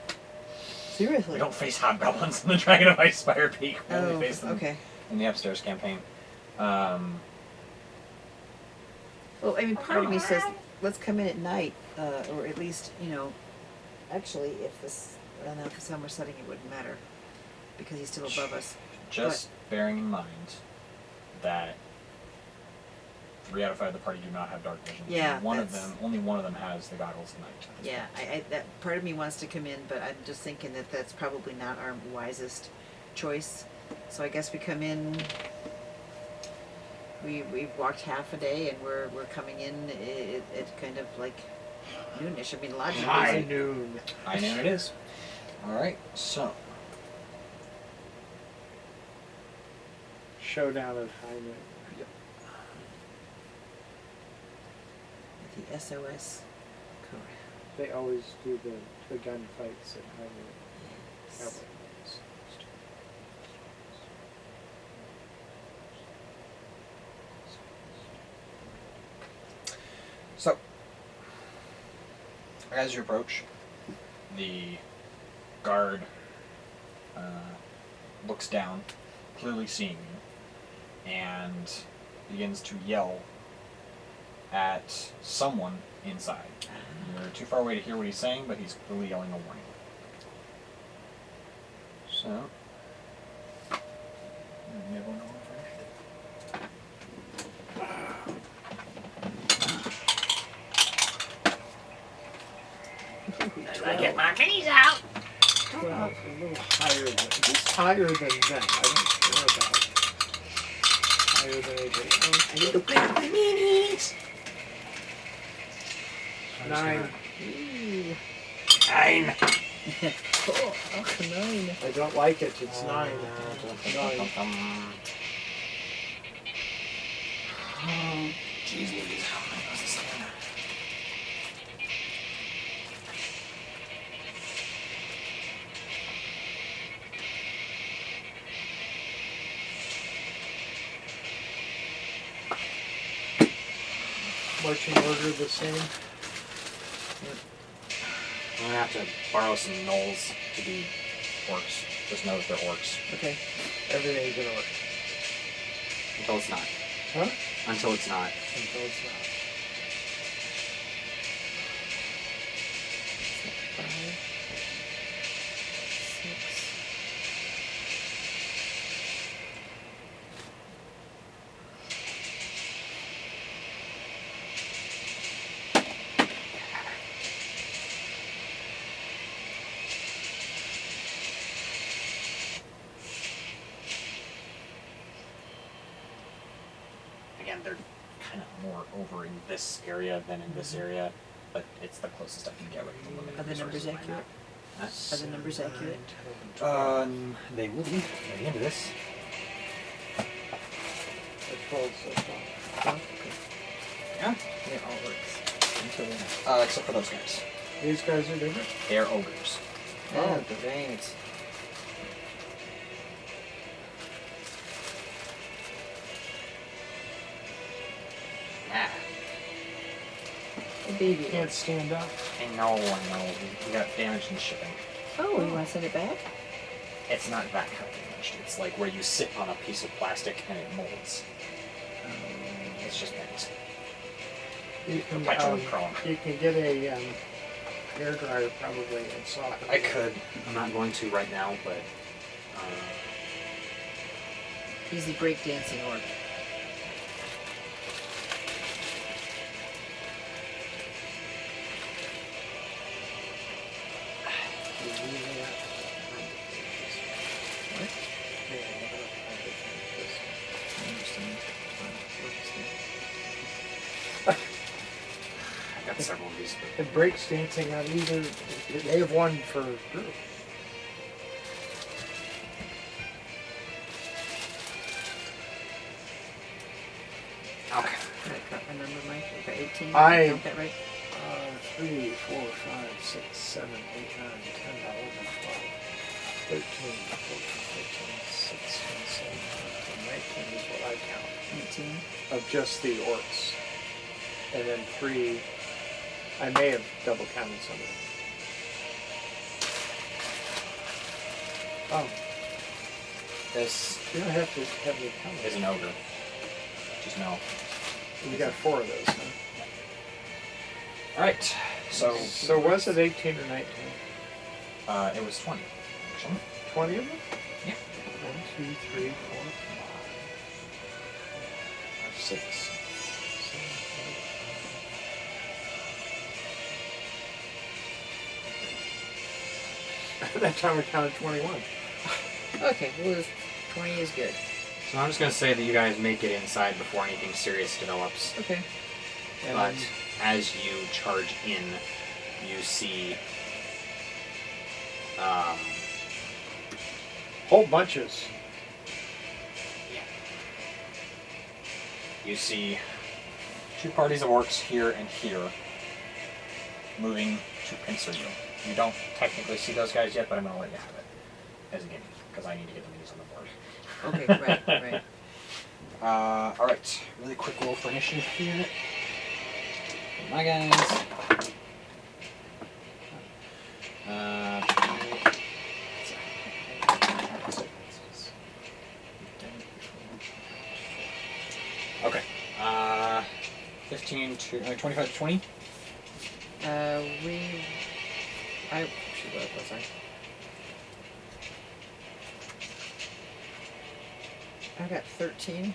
Seriously?
We don't face hobgoblins in the Dragon of Ice Spire Peak. We only face them in the upstairs campaign.
Well, I mean, part of me says, let's come in at night, or at least, actually, if the sun were setting, it wouldn't matter, because he's still above us.
Just bearing in mind that 3 out of 5 of the party do not have dark vision.
Yeah,
only one of them has the goggles of night.
Yeah, that part of me wants to come in, but I'm just thinking that that's probably not our wisest choice. So I guess we come in. We've walked half a day, and we're coming in at kind of like noonish. I mean, logically.
High noon.
High noon it is. All right, so
Showdown at high noon.
The SOS code.
They always do the gunfights at high noon.
Yes.
Cowboy.
So, as you approach, the guard looks down, clearly seeing you, and begins to yell at someone inside. You're too far away to hear what he's saying, but he's clearly yelling a warning. So,
I get my minis out.
Well, a little higher than just higher than them. I don't care about higher than anybody.
I need to pick up my minis.
9.
Ooh.
9.
Oh, 9.
I don't like it. It's 9. 9.
Jeez Louise, how many was this again?
Marching order the same.
I'm gonna have to borrow some gnolls to be orcs. Just know that they're orcs.
Okay.
Everything's gonna work.
Until it's not.
Huh?
Until it's not.
Until it's not.
5, 6.
Again, they're kind of more over in this area than in this area, but it's the closest I can get with the limited
Are the numbers
resources I
accurate?
have.
Are the numbers accurate?
They will be at the end of this.
That's 12 so far.
Okay.
Yeah.
It all works. Until then.
Except for those guys.
These guys are different.
They're ogres.
Oh, great.
Yeah.
A baby.
Can't stand up.
I know. We got damage in shipping.
Oh, you want to send it back?
It's not that kind of finished. It's like where you sit on a piece of plastic and it molds. It's just bent.
You can,
Perpetually chrome.
you can get a hair dryer probably and soften
I
it.
could. I'm not going to right now, but
He's the breakdancing orc. What?
I've got several of these.
It breaks dancing on either. They have one for group.
Okay.
Can I cut my number, Mike? Okay, 18.
I-
Count that right?
3, 4, 5, 6, 7, 8, 9, 10, 11, 12, 13, 14, 15, 16, 17, 19 is what I count.
18.
Of just the orcs. And then 3, I may have double counted some of them. Oh,
This
you don't have to have me count
is
it.
an ogre. Just know.
You got 4 of those, huh?
Alright, so
So was it 18 or 19?
it was 20, actually.
20 of them?
Yeah.
1, 2, 3, 4, 5, 6, 7, 8. That time I counted 21.
Okay, well, 20 is good.
So I'm just going to say that you guys make it inside before anything serious develops.
Okay.
And
But as you charge in, you see
whole bunches.
you see 2 parties of orcs here and here moving to pincer you. You don't technically see those guys yet, but I'm going to let you have it as a gimme because I need to get the minis on the board.
Okay, right.
Alright, really quick roll for initiative here. My guys. Okay. 15 to 25 to 20.
Shoot, what was I? I got 13.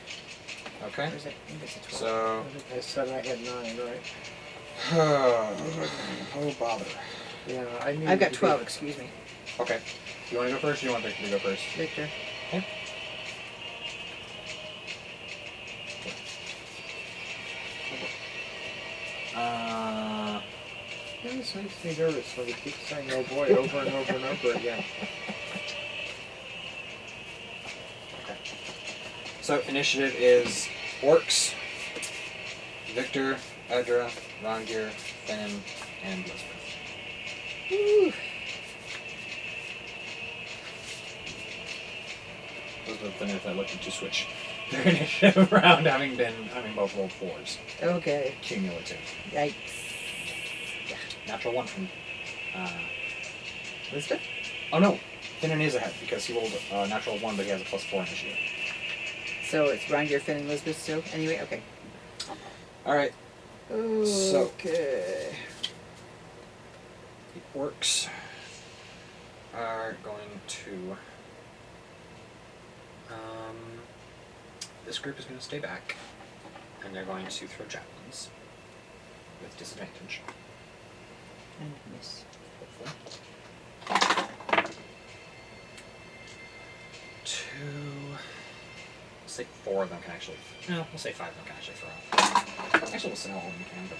Okay.
Or is it? I think it's a 12.
So.
I think I said I had 9, right?
Oh bother.
Yeah, I need.
I've got 12, excuse me.
Okay. You want to go first? Or you want Victor to go first?
Victor.
Okay.
This makes me nervous when we keep saying "oh boy" over and over and over again.
Okay. So initiative is orcs, Victor, Edra, Rongir, Fenn, and Elizabeth.
Woo.
Elizabeth and Edra looking to switch their initiative around, having both rolled 4s.
Okay.
Cumulative.
Yikes.
Natural 1 from.
Elizabeth?
Oh no, Finnan is ahead because he rolled natural 1, but he has a +4 initiative.
So it's Reindeer, Finn, and Elizabeth still? Anyway, okay.
All right. So-
Okay.
The orcs are going to. This group is going to stay back, and they're going to throw javelins with disadvantage.
And miss.
Hopefully. 2. Let's say 4 of them can actually. No, we'll say 5 of them can actually throw. Actually, we'll say all of them can, but.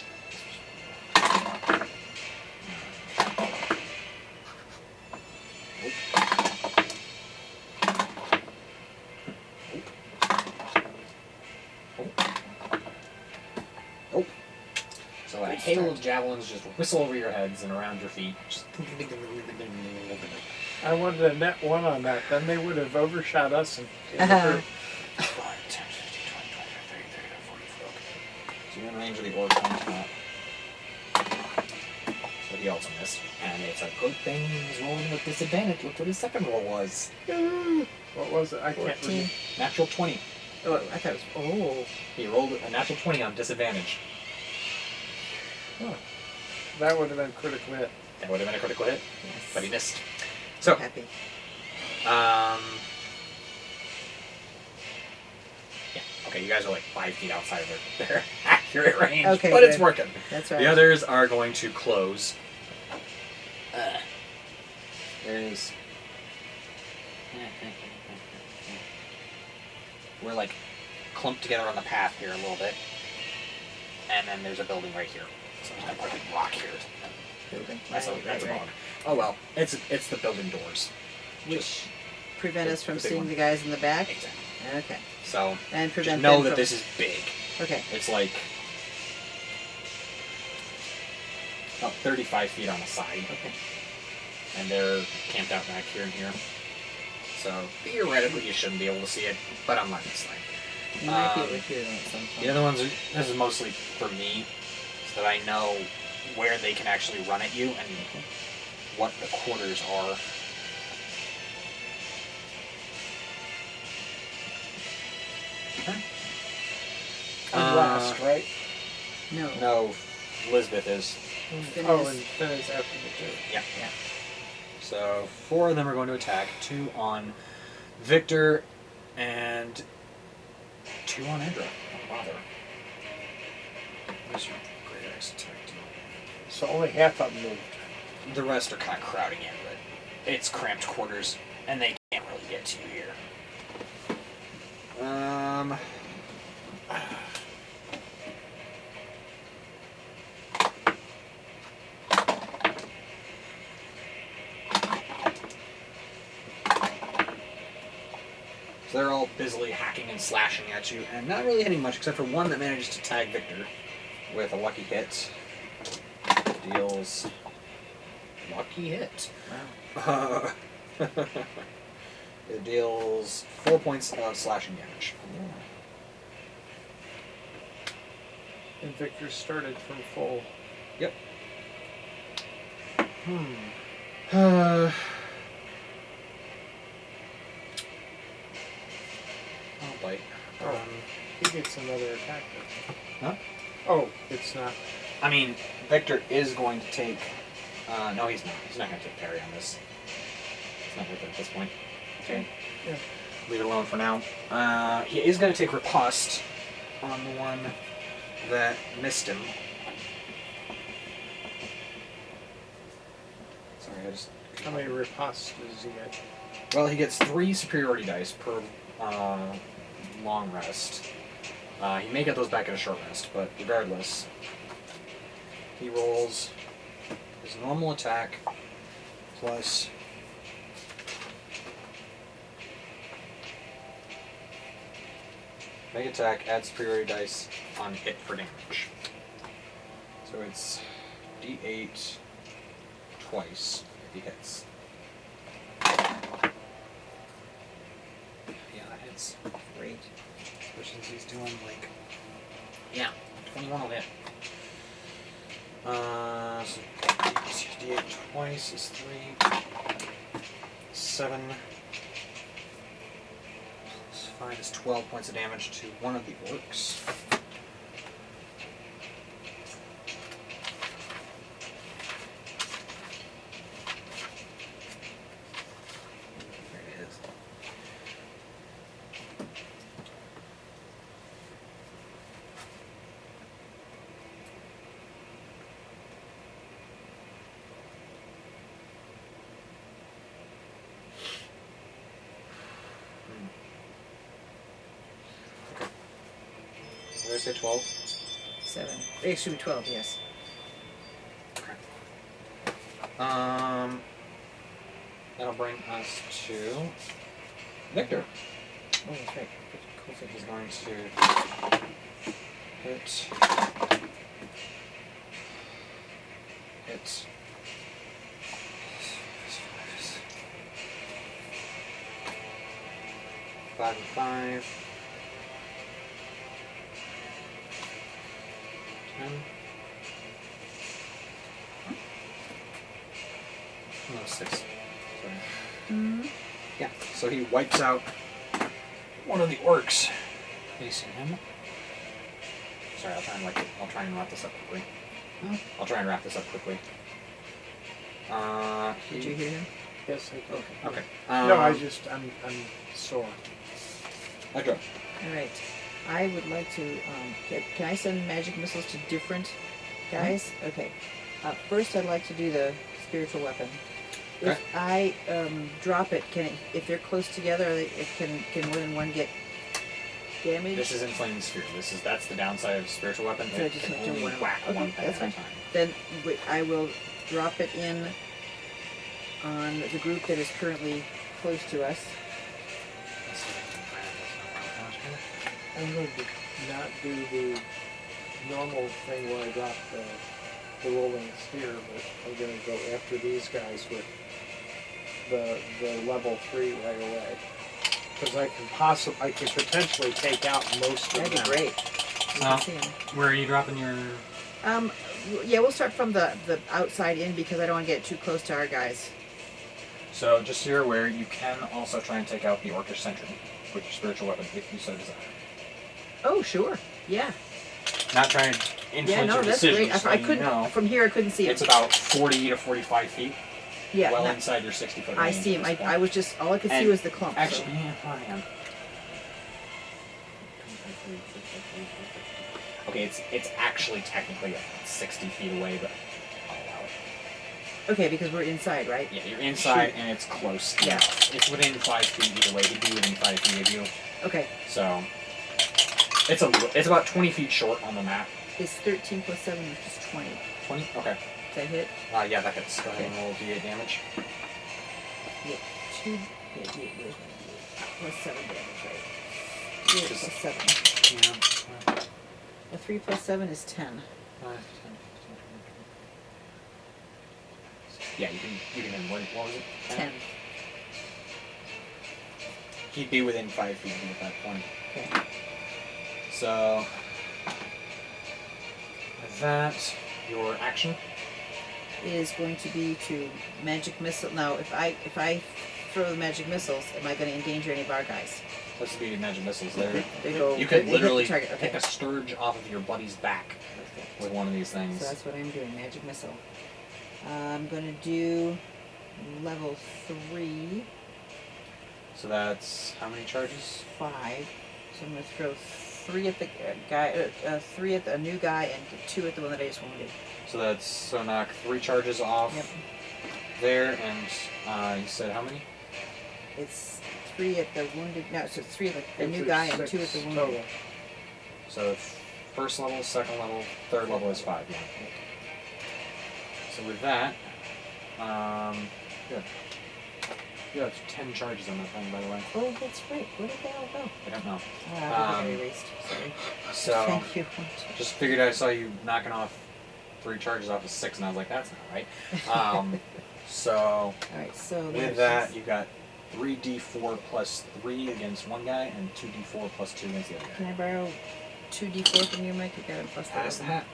Nope. So a hail of javelins just whistle over your heads and around your feet. Just
I wanted a net 1 on that. Then they would have overshot us and.
5, 10, 15, 20, 25, 30, 40, 40. So you're in range of the orc on top. So he also missed. And it's a good thing he's rolling with disadvantage. Look what his second roll was.
What was it? I can't
14.
remember.
Natural 20.
Oh, I thought it was. Oh.
He rolled a natural 20 on disadvantage.
Huh. That would have been critical hit.
That would have been a critical hit,
Yes.
but he missed. So,
Happy.
yeah, okay, you guys are like 5 feet outside of their accurate range,
Okay,
but it's
good.
working.
That's right.
The others are going to close. There's... We're like clumped together on the path here a little bit. And then there's a building right here. So I'm just gonna put a rock here.
Building.
That's
Right,
a
right.
bug. Oh well, it's the building doors.
Which prevent us from
the big
seeing
one.
the guys in the back.
Exactly.
Okay.
So
And
just
prevent
know
them
that
from...
this is big.
Okay.
It's like about 35 feet on the side,
Okay.
and they're camped out back here and here. So theoretically, you shouldn't be able to see it, but I'm not this thing.
You might be able to hear them at some point.
The other ones, this is mostly for me, so that I know where they can actually run at you and what the quarters are.
I'm last, right?
No.
No, Elizabeth is.
Finn
Oh,
is-
and Finn is after the two.
Yeah.
Yeah.
So 4 of them are going to attack. 2 on Victor and 2 on Edra. Don't bother. Where's your great axe attack deal?
So only half of them moved.
The rest are kind of crowding in, but it's cramped quarters, and they can't really get to you here. So they're all busily hacking and slashing at you, and not really hitting much, except for one that manages to tag Victor with a lucky hit. Deals... Lucky hit.
Wow.
It deals 4 points of slashing damage.
And Victor started from full.
Yep. I'll bite.
Oh, he gets another attack.
Huh?
Oh, it's not.
I mean, Victor is going to take... no, he's not. He's not going to take parry on this. It's not worth it at this point. Okay.
Yeah.
Leave it alone for now. He is going to take riposte on the one that missed him. Sorry, I just...
How many ripostes does he get?
Well, he gets 3 superiority dice per long rest. He may get those back at a short rest, but regardless, he rolls his normal attack plus make attack, add superiority dice on hit for damage. So it's D8 twice if he hits. Yeah, that hits.
Great.
Especially since he's doing like... Yeah, 21 will hit. So D8 twice is 3. 7. Plus 5 is 12 points of damage to one of the orcs. There it is. Did I say 12?
7. It should be 12, yes.
That'll bring us to Victor.
Oh, that's right. Cool.
He's going to hit. Hit. 5 and 5. 10. No, 6. Sorry.
Mm-hmm.
Yeah. So he wipes out one of the orcs facing him. Sorry, I'll try and wrap this up quickly.
Oh.
I'll try and wrap this up quickly.
Did you hear him?
Yes, I do.
Okay.
No, I'm sore.
I go.
All right. I would like to. Can I send magic missiles to different guys? Okay. First, I'd like to do the spiritual weapon.
Okay.
If I drop it, if they're close together, can more than one get damage?
This is in flaming sphere. That's the downside of spiritual weapon.
So
It
just
can
have to
only
one.
whack
Okay,
one thing
that's
at a
fine.
time.
Then I will drop it in on the group that is currently close to us.
I'm going to not do the normal thing where I drop the rolling sphere, but I'm going to go after these guys with the level 3 right away. Because I can potentially take out most of them.
That'd be great. You can see 'em.
Where are you dropping your?
Yeah, we'll start from the outside in because I don't want to get too close to our guys.
So just so you're aware, you can also try and take out the orcish sentry with your spiritual weapon if you so desire.
Oh, sure. Yeah.
Not trying to influence
Yeah, no,
your
that's
decisions.
great.
So
I
you
couldn't,
know,
from here I couldn't see him.
it's about 40 to 45 feet,
Yeah,
well
no,
inside your 60-foot range.
I see him.
at this
I
point.
was just, all I could see
And
was the clump.
Actually,
so.
yeah, I am. Okay, it's actually technically 60 feet away, but I'll allow it.
Okay, because we're inside, right?
Yeah, you're inside
Shoot.
and it's close.
Yeah.
It's within 5 feet either way. He'd be within 5 feet of you.
Okay.
So it's about 20 feet short on the map.
It's 13 plus 7, which is 20.
20? Okay.
Does that hit?
Yeah, that hits. Go ahead and roll D8 damage.
Yeah. 2. Yeah, where's my D8? Plus 7 damage, right? 8 plus 7.
Yeah.
A 3 plus 7 is 10.
5, 10, 15, 20. Yeah, you can what was it?
10.
He'd be within 5 feet at that point.
Okay.
So with that, your action.
Is going to be to magic missile. Now, if I throw the magic missiles, am I going to endanger any of our guys?
That's the beauty of magic missiles.
They go.
You
they
could
hit the
literally
target. Okay.
pick a scourge off of your buddy's back
Perfect.
with one of these things.
So that's what I'm doing. Magic missile. I'm going to do level 3,
So that's how many charges?
5. So I'm going to throw 3 at the guy, 3 at the new guy, and 2 at the one that I just wounded.
So that's so knock 3 charges off
Yep.
there, and you said how many?
It's 3 at the wounded. No, so it's 3 at the
It's
new
a
guy and
6
2 at the wounded.
total.
So first level, second level, third level is 5. Yeah. So with that, good. You have 10 charges on that thing, by the way.
Oh, that's right. Where did they all go?
I don't know.
I think I erased. Sorry.
So
Thank you.
just figured I saw you knocking off 3 charges off of 6, and I was like, that's not right. So
All right. So
with that, you got 3d4 plus 3 against one guy, and 2d4 plus 2 against the other
can
guy.
I borrow 2d4 from you, Mike? You got a plus
Pass
that.
that.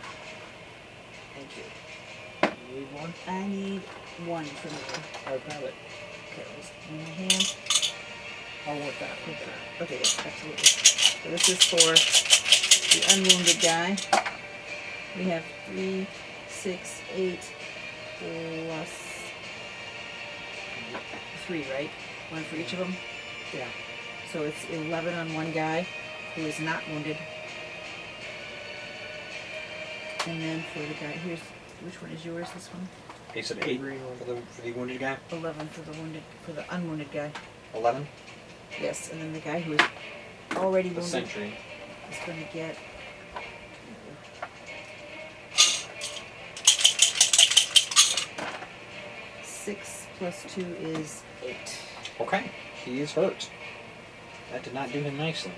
Thank you.
You need one?
I need 1 from you.
I've got it.
Okay, let's in my hand.
I'll work that with that.
Okay, yes, absolutely. So this is for the unwounded guy. We have 3, 6, 8 plus 3, right? 1 for each of them.
Yeah.
So it's 11 on one guy who is not wounded. And then for the guy, which one is yours? This one?
You said 8 for the wounded guy.
11 for the unwounded guy.
11.
Yes, and then the guy who is already
The
wounded
sentry.
is going to get. Six plus 2 is 8.
Okay, he is hurt. That did not do him nicely.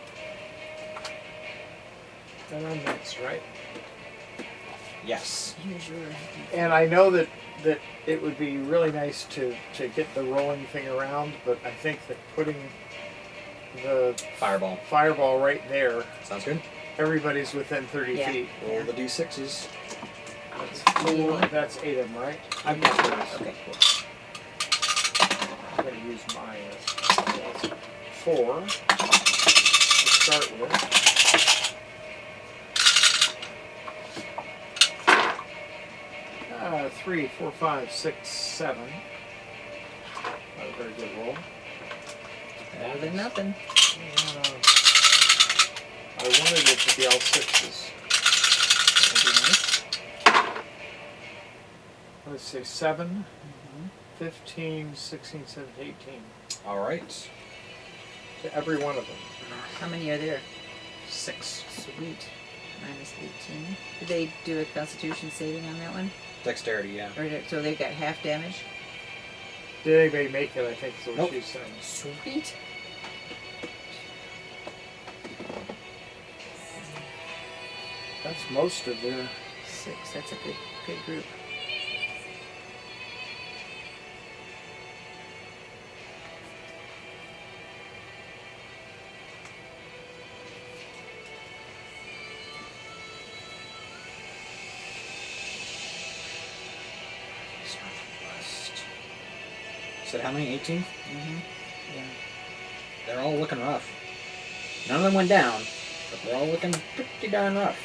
And I'm next, right?
Yes.
Here's your.
And I know that it would be really nice to get the rolling thing around, but I think that putting the
Fireball.
fireball right there,
Sounds good.
everybody's within 30
Yeah.
feet.
Roll the d6s.
That's 8 of them, right?
I've got yours.
Okay, cool.
I'm going to use my 4 to start with. 3, 4, 5, 6, 7. Not a very good roll.
Better than nothing.
I wanted it to be all 6s.
That'd be nice.
Let's see, 7, 15, 16, 17, 18.
All right.
To every one of them.
How many are there?
6.
Sweet. Minus 18. Did they do a Constitution saving on that one?
Dexterity, yeah.
So they got half damage?
Did anybody make it? I think is what
Nope.
she's saying.
Sweet.
That's most of their.
6. That's a good group.
Southwest. Said how many? 18?
Mm-hmm. Yeah.
They're all looking rough. None of them went down, but they're all looking pretty darn rough.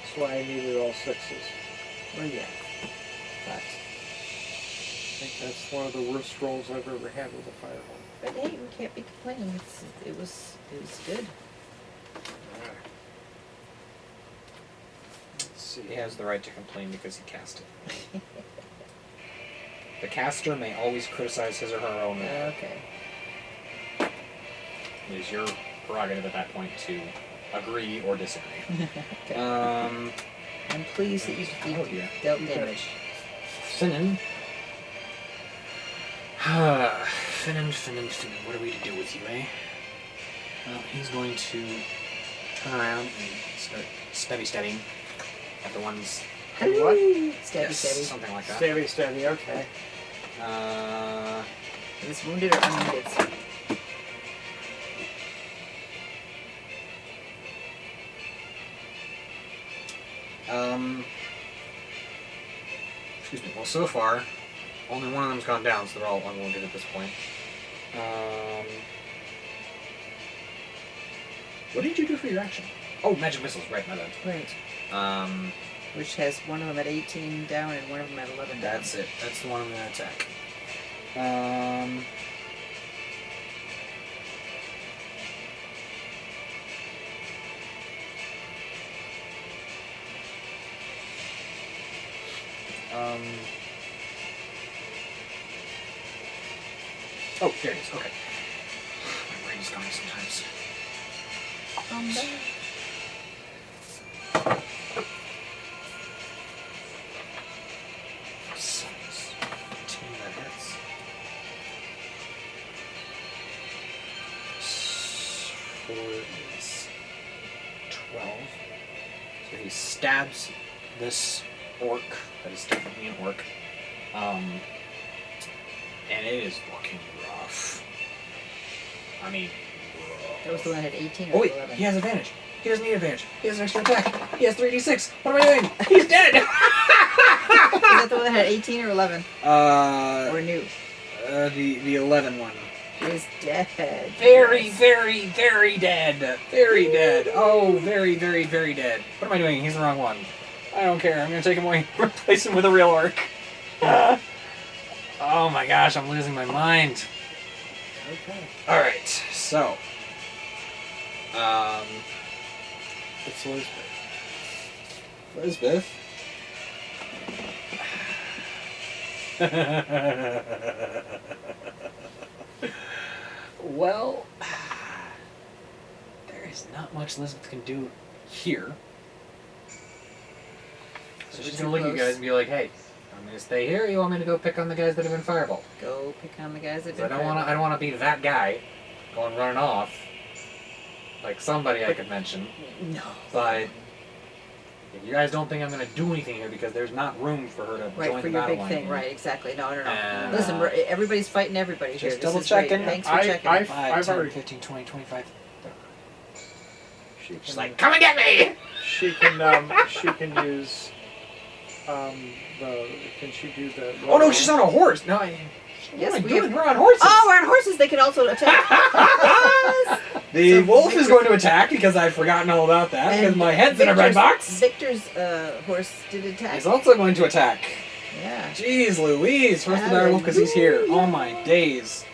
That's why I needed all 6s.
Well, yeah. But
I think that's one of the worst rolls I've ever had with a fireball.
hey, we can't be complaining. It was good.
Let's see.
He has the right to complain because he cast it. The caster may always criticize his or her own roll.
Okay.
It is your prerogative at that point to agree or disagree.
Okay.
Um,
I'm pleased that you
oh dear.
dealt damage.
Finnan. Finnan. What are we to do with you, eh? Well, he's going to turn around and start stabby-stabbing at the ones.
What?
Stabby,
Yes,
stabby.
something like that.
Stabby, okay.
Is this wounded or unwounded?
Excuse me. Well, so far, only one of them's gone down, so they're all unwounded at this point. What did you do for your action? Oh, magic missiles. Right, my bad.
Right. Which has one of them at 18 down and one of them at 11 down.
That's it. That's the one I'm gonna attack. Oh, there it is. Okay. My brain is going sometimes. Six. 10, that hits. 4 is 12. So he stabs this orc. That is definitely an orc. And it is looking rough. I mean, rough.
That was the one that had 18
Oh
or
wait,
11.
he has advantage. He doesn't need advantage. He has an extra attack. He has 3d6. What am I doing? He's dead!
Is that the one that had 18 or 11? Or new?
The 11 one.
Is dead.
Very, very, very dead. Very dead. Oh, very, very, very dead. What am I doing? He's the wrong one. I don't care. I'm gonna take him away and replace him with a real orc. Oh my gosh, I'm losing my mind.
Okay.
Alright, so.
It's Elizabeth.
Elizabeth. Well, there is not much Elizabeth can do here. So she's gonna look at you guys and be like, "Hey, I'm gonna stay here. You want me to go pick on the guys that have been fireballed?
Go pick on the guys that
'Cause
did
I don't want to be that guy going running off like somebody I could mention.
No.
But if you guys don't think I'm gonna do anything here because there's not room for her to
Right,
join
for
the
your
battle
big
line
thing.
here.
Right, exactly. No.
And,
Listen, everybody's fighting everybody here.
just
This
double
is great.
checking.
Thanks for checking.
5,
I've
10,
already-
15, 20, 25.
She
She's
can,
like, come and get me!
she can use Can she do the?
Oh no, she's on a horse. No,
Yes,
what am I
we
doing?
have-
We're on horses.
Oh, we're on horses. They can also attack. Yes!
The
So
wolf is
Victor-
going to attack because I've forgotten all about that because
And
my head's in a red box.
Victor's horse did attack.
He's also going to attack.
Yeah.
Jeez Louise, first the dire wolf because he's here. Oh my days.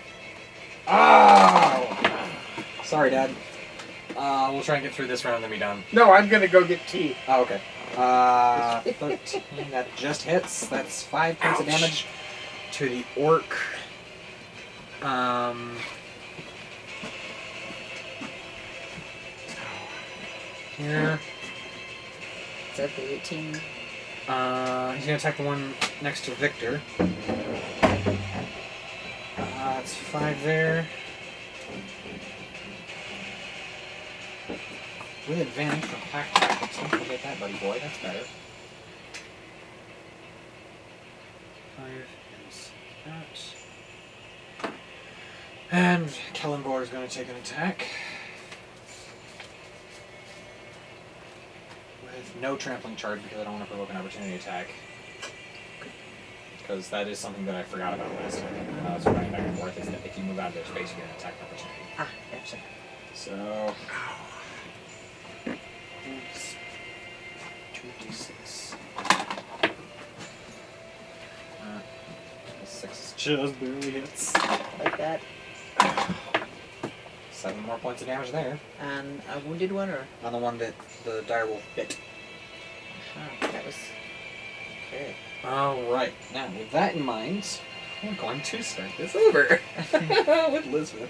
Oh! Sorry, Dad. We'll try and get through this round and then be done.
No, I'm gonna go get tea.
Oh, okay. 13, that just hits. That's 5 points of damage to the orc. Here.
Is that the 18?
He's gonna attack the one next to Victor. That's 5 there. With advantage from pack tactics. Don't forget that, buddy boy. That's better. 5 is that. And Kellenborg is going to take an attack. With no trampling charge because I don't want to provoke an opportunity attack. Because that is something that I forgot about last time. When I was running back and forth, is that if you move out of their space, you get an attack opportunity.
Ah, gotcha.
So. Oops. 2d6. 6 just barely hits.
Like that.
7 more points of damage there.
And a wounded one, or?
On the one that the direwolf bit.
That was... Okay.
Alright, now with that in mind, we're going to start this over. With Elizabeth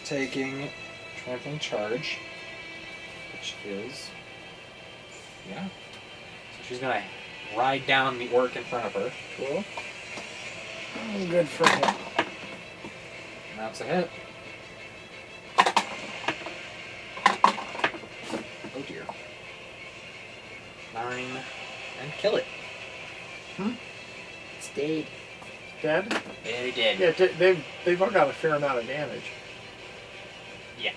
taking trampling charge, which is... Yeah. So she's gonna ride down the orc in front of her.
Cool.
Oh, good for him.
And that's a hit. Oh dear. 9. And kill it.
Stayed.
Dead?
Very dead.
Yeah, they've all got a fair amount of damage.
Yeah.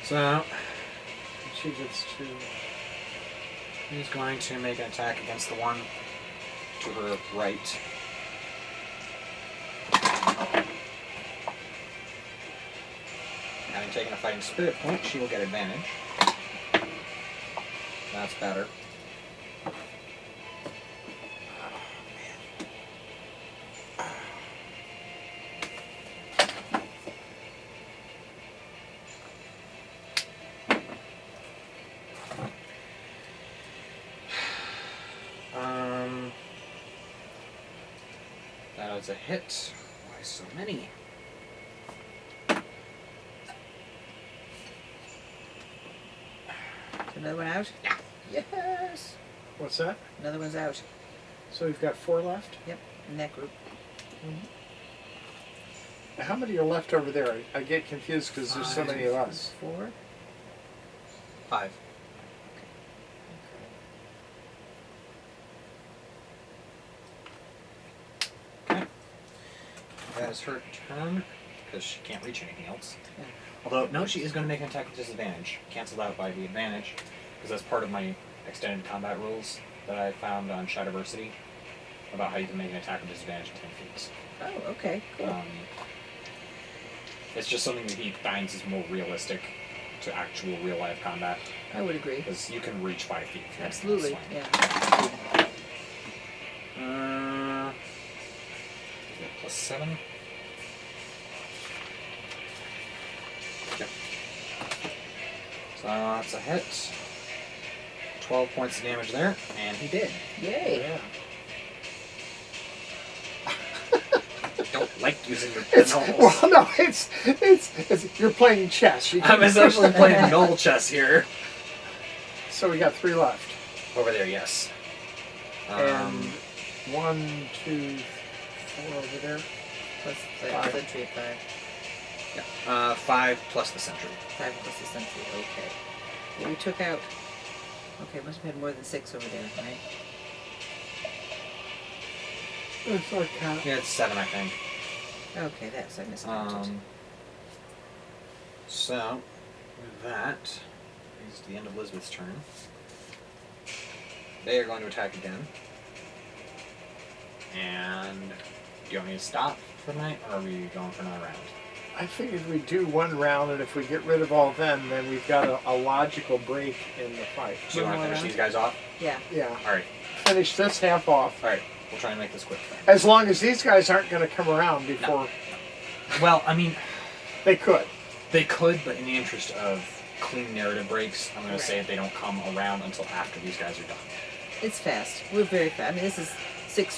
So,
She gets to.
he's going to make an attack against the one to her right. Having taken a fighting spirit point, she will get advantage. That's better. That is a hit. Why so many?
Is another one out?
Yeah.
Yes!
What's that?
Another one's out.
So we've got 4 left?
Yep, in that group.
How many are left over there? I get confused because there's so many of us.
4?
5. Okay. That is her turn, because she can't reach anything else.
Yeah.
Although, no, she is going to make an attack with disadvantage. Cancelled out by the advantage, because that's part of my extended combat rules that I found on Shadowversity about how you can make an attack with disadvantage in 10 feet.
Oh, okay, cool.
It's just something that he finds is more realistic to actual real-life combat,
I would agree.
because you can reach 5 feet. if you're
Absolutely,
swing.
yeah.
Is that plus 7? Yep. So that's a hit. 12 points of damage there, and he did.
Yay!
Yeah.
Don't like using your
It's,
pinnholes.
well, no, it's you're playing chess. You
I'm
can-
essentially playing null chess here.
So we got 3 left.
Over there, yes.
And 1, 2, 4 over there.
Plus the
5.
sentry at 5.
Yeah. 5 plus the sentry.
5 plus the sentry, okay. Well, we took out... Okay, must have had more than 6 over there, right?
It's like
Yeah, it's 7, I think.
Okay, that's... I miscounted.
So, with that, is the end of Elizabeth's turn. They are going to attack again. And do you want me to stop for the night, or are we going for another round?
I figured we'd do one round, and if we get rid of all them, then we've got a logical break in the fight.
So you want to finish these guys off?
Yeah.
Yeah.
Alright.
Finish this half off.
Alright. We'll try and make this quick.
As long as these guys aren't going to come around before...
Well, I mean...
They could.
They could, but in the interest of clean narrative breaks, I'm going to say they don't come around until after these guys are done.
It's fast. We're very fast. I mean, this is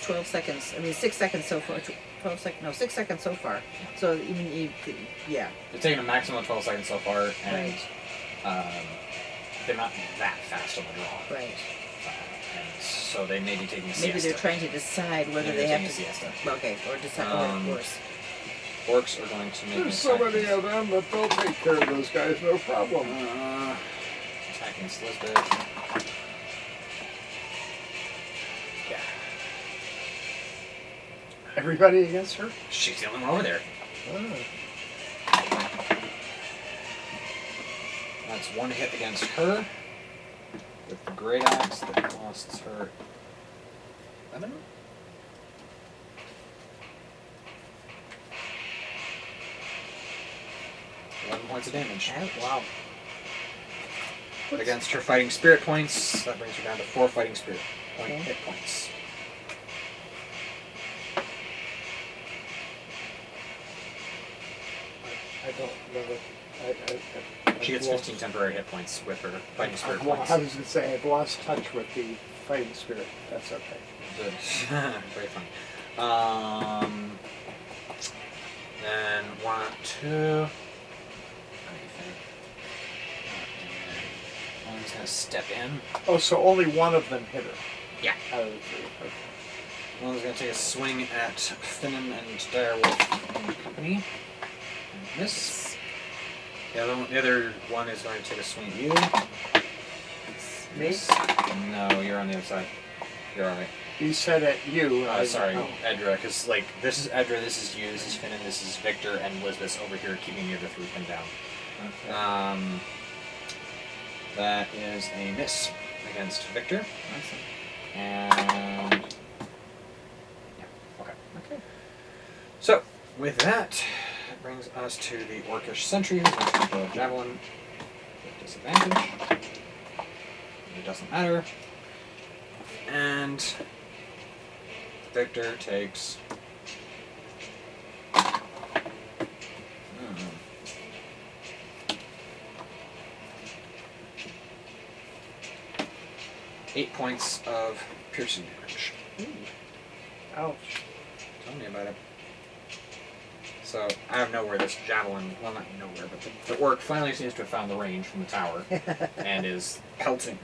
12 seconds. I mean, 6 seconds so far. 12 seconds. No, 6 seconds so far. So even yeah.
They're taking a maximum of 12 seconds so far, and
Right.
they're not that fast on the draw.
Right.
And so they may be taking a siesta.
Maybe they're trying to decide whether
Maybe
they
they're
have to.
taking a siesta.
Okay, or decide, or worse.
Orcs are going to make
There's so many of them, but they'll take care of those guys, no problem.
Attack against Lisbeth. Yeah.
Everybody against her?
She's the only one over there.
Oh.
That's one hit against her. With the great axe that costs her 11. 11 points of damage.
Oh,
Wow.
Against her fighting spirit points, that brings her down to 4 fighting spirit
Okay.
hit points.
I don't know what...
She gets 15 temporary hit points with her fighting spirit points.
I was going to say, I've lost touch with the fighting spirit. That's okay.
Good. Very fun. Then 1, 2. One's gonna step in.
Oh, so only one of them hit her?
Yeah.
Out of the 3. Okay.
One's gonna take a swing at Finnan and Direwolf and company. And miss. The other one is going to take a swing at you.
Me?
Miss. No, you're on the other side. You're alright.
You said at you.
Sorry,
Oh.
Edra, because like this is Edra, this is you, this is Finnan, this is Victor, and Lisbeth over here keeping the other 3 pinned down.
Okay.
That is a miss against Victor.
Awesome.
And yeah, okay.
Okay.
So with that brings us to the Orcish sentry who's going to take the javelin with disadvantage. It doesn't matter. And Victor takes 8 points of piercing damage.
Ouch.
Tell me about it. So, out of nowhere, this javelin, well, not nowhere, but the orc finally seems to have found the range from the tower and is pelting.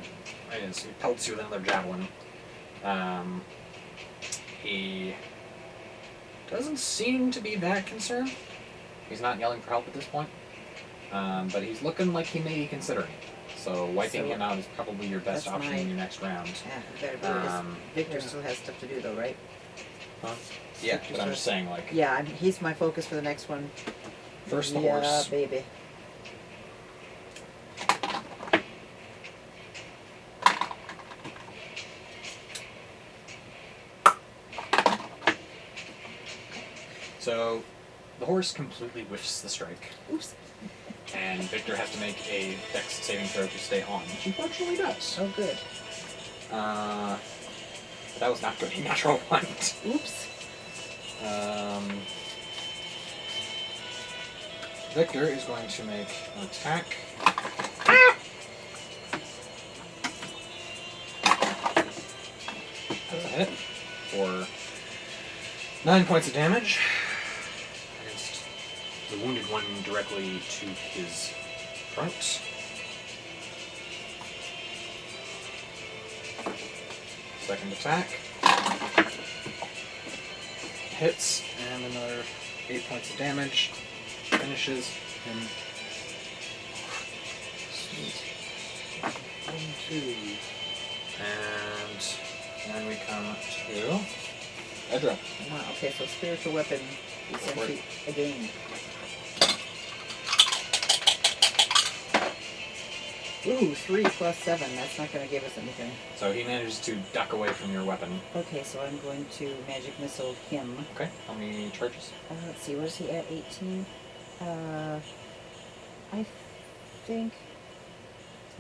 He pelts you with another javelin. He doesn't seem to be that concerned. He's not yelling for help at this point. But he's looking like he may be considering it. So wiping him out is probably your best
That's
option in your next round.
Yeah, you better do this. Victor still has stuff to do though, right?
Huh? Yeah, but I'm just saying, like,
Yeah, he's my focus for the next one.
first the
Yeah,
horse.
baby.
So the horse completely whiffs the strike,
Oops.
and Victor has to make a dex saving throw to stay on, which he fortunately does.
Oh, good.
But that was not good. He natural one.
Oops.
Victor is going to make an attack. That's a hit for 9 points of damage against the wounded one directly to his front. Second attack. Hits, and another 8 points of damage. Finishes him.
Sweet.
1, 2.
And then we come to Edra.
Wow, okay, so spiritual weapon essentially again. Ooh, 3 plus 7. That's not going to give us anything.
So he manages to duck away from your weapon.
Okay, so I'm going to magic missile him.
Okay. How many charges?
Let's see, what is he at? 18? I think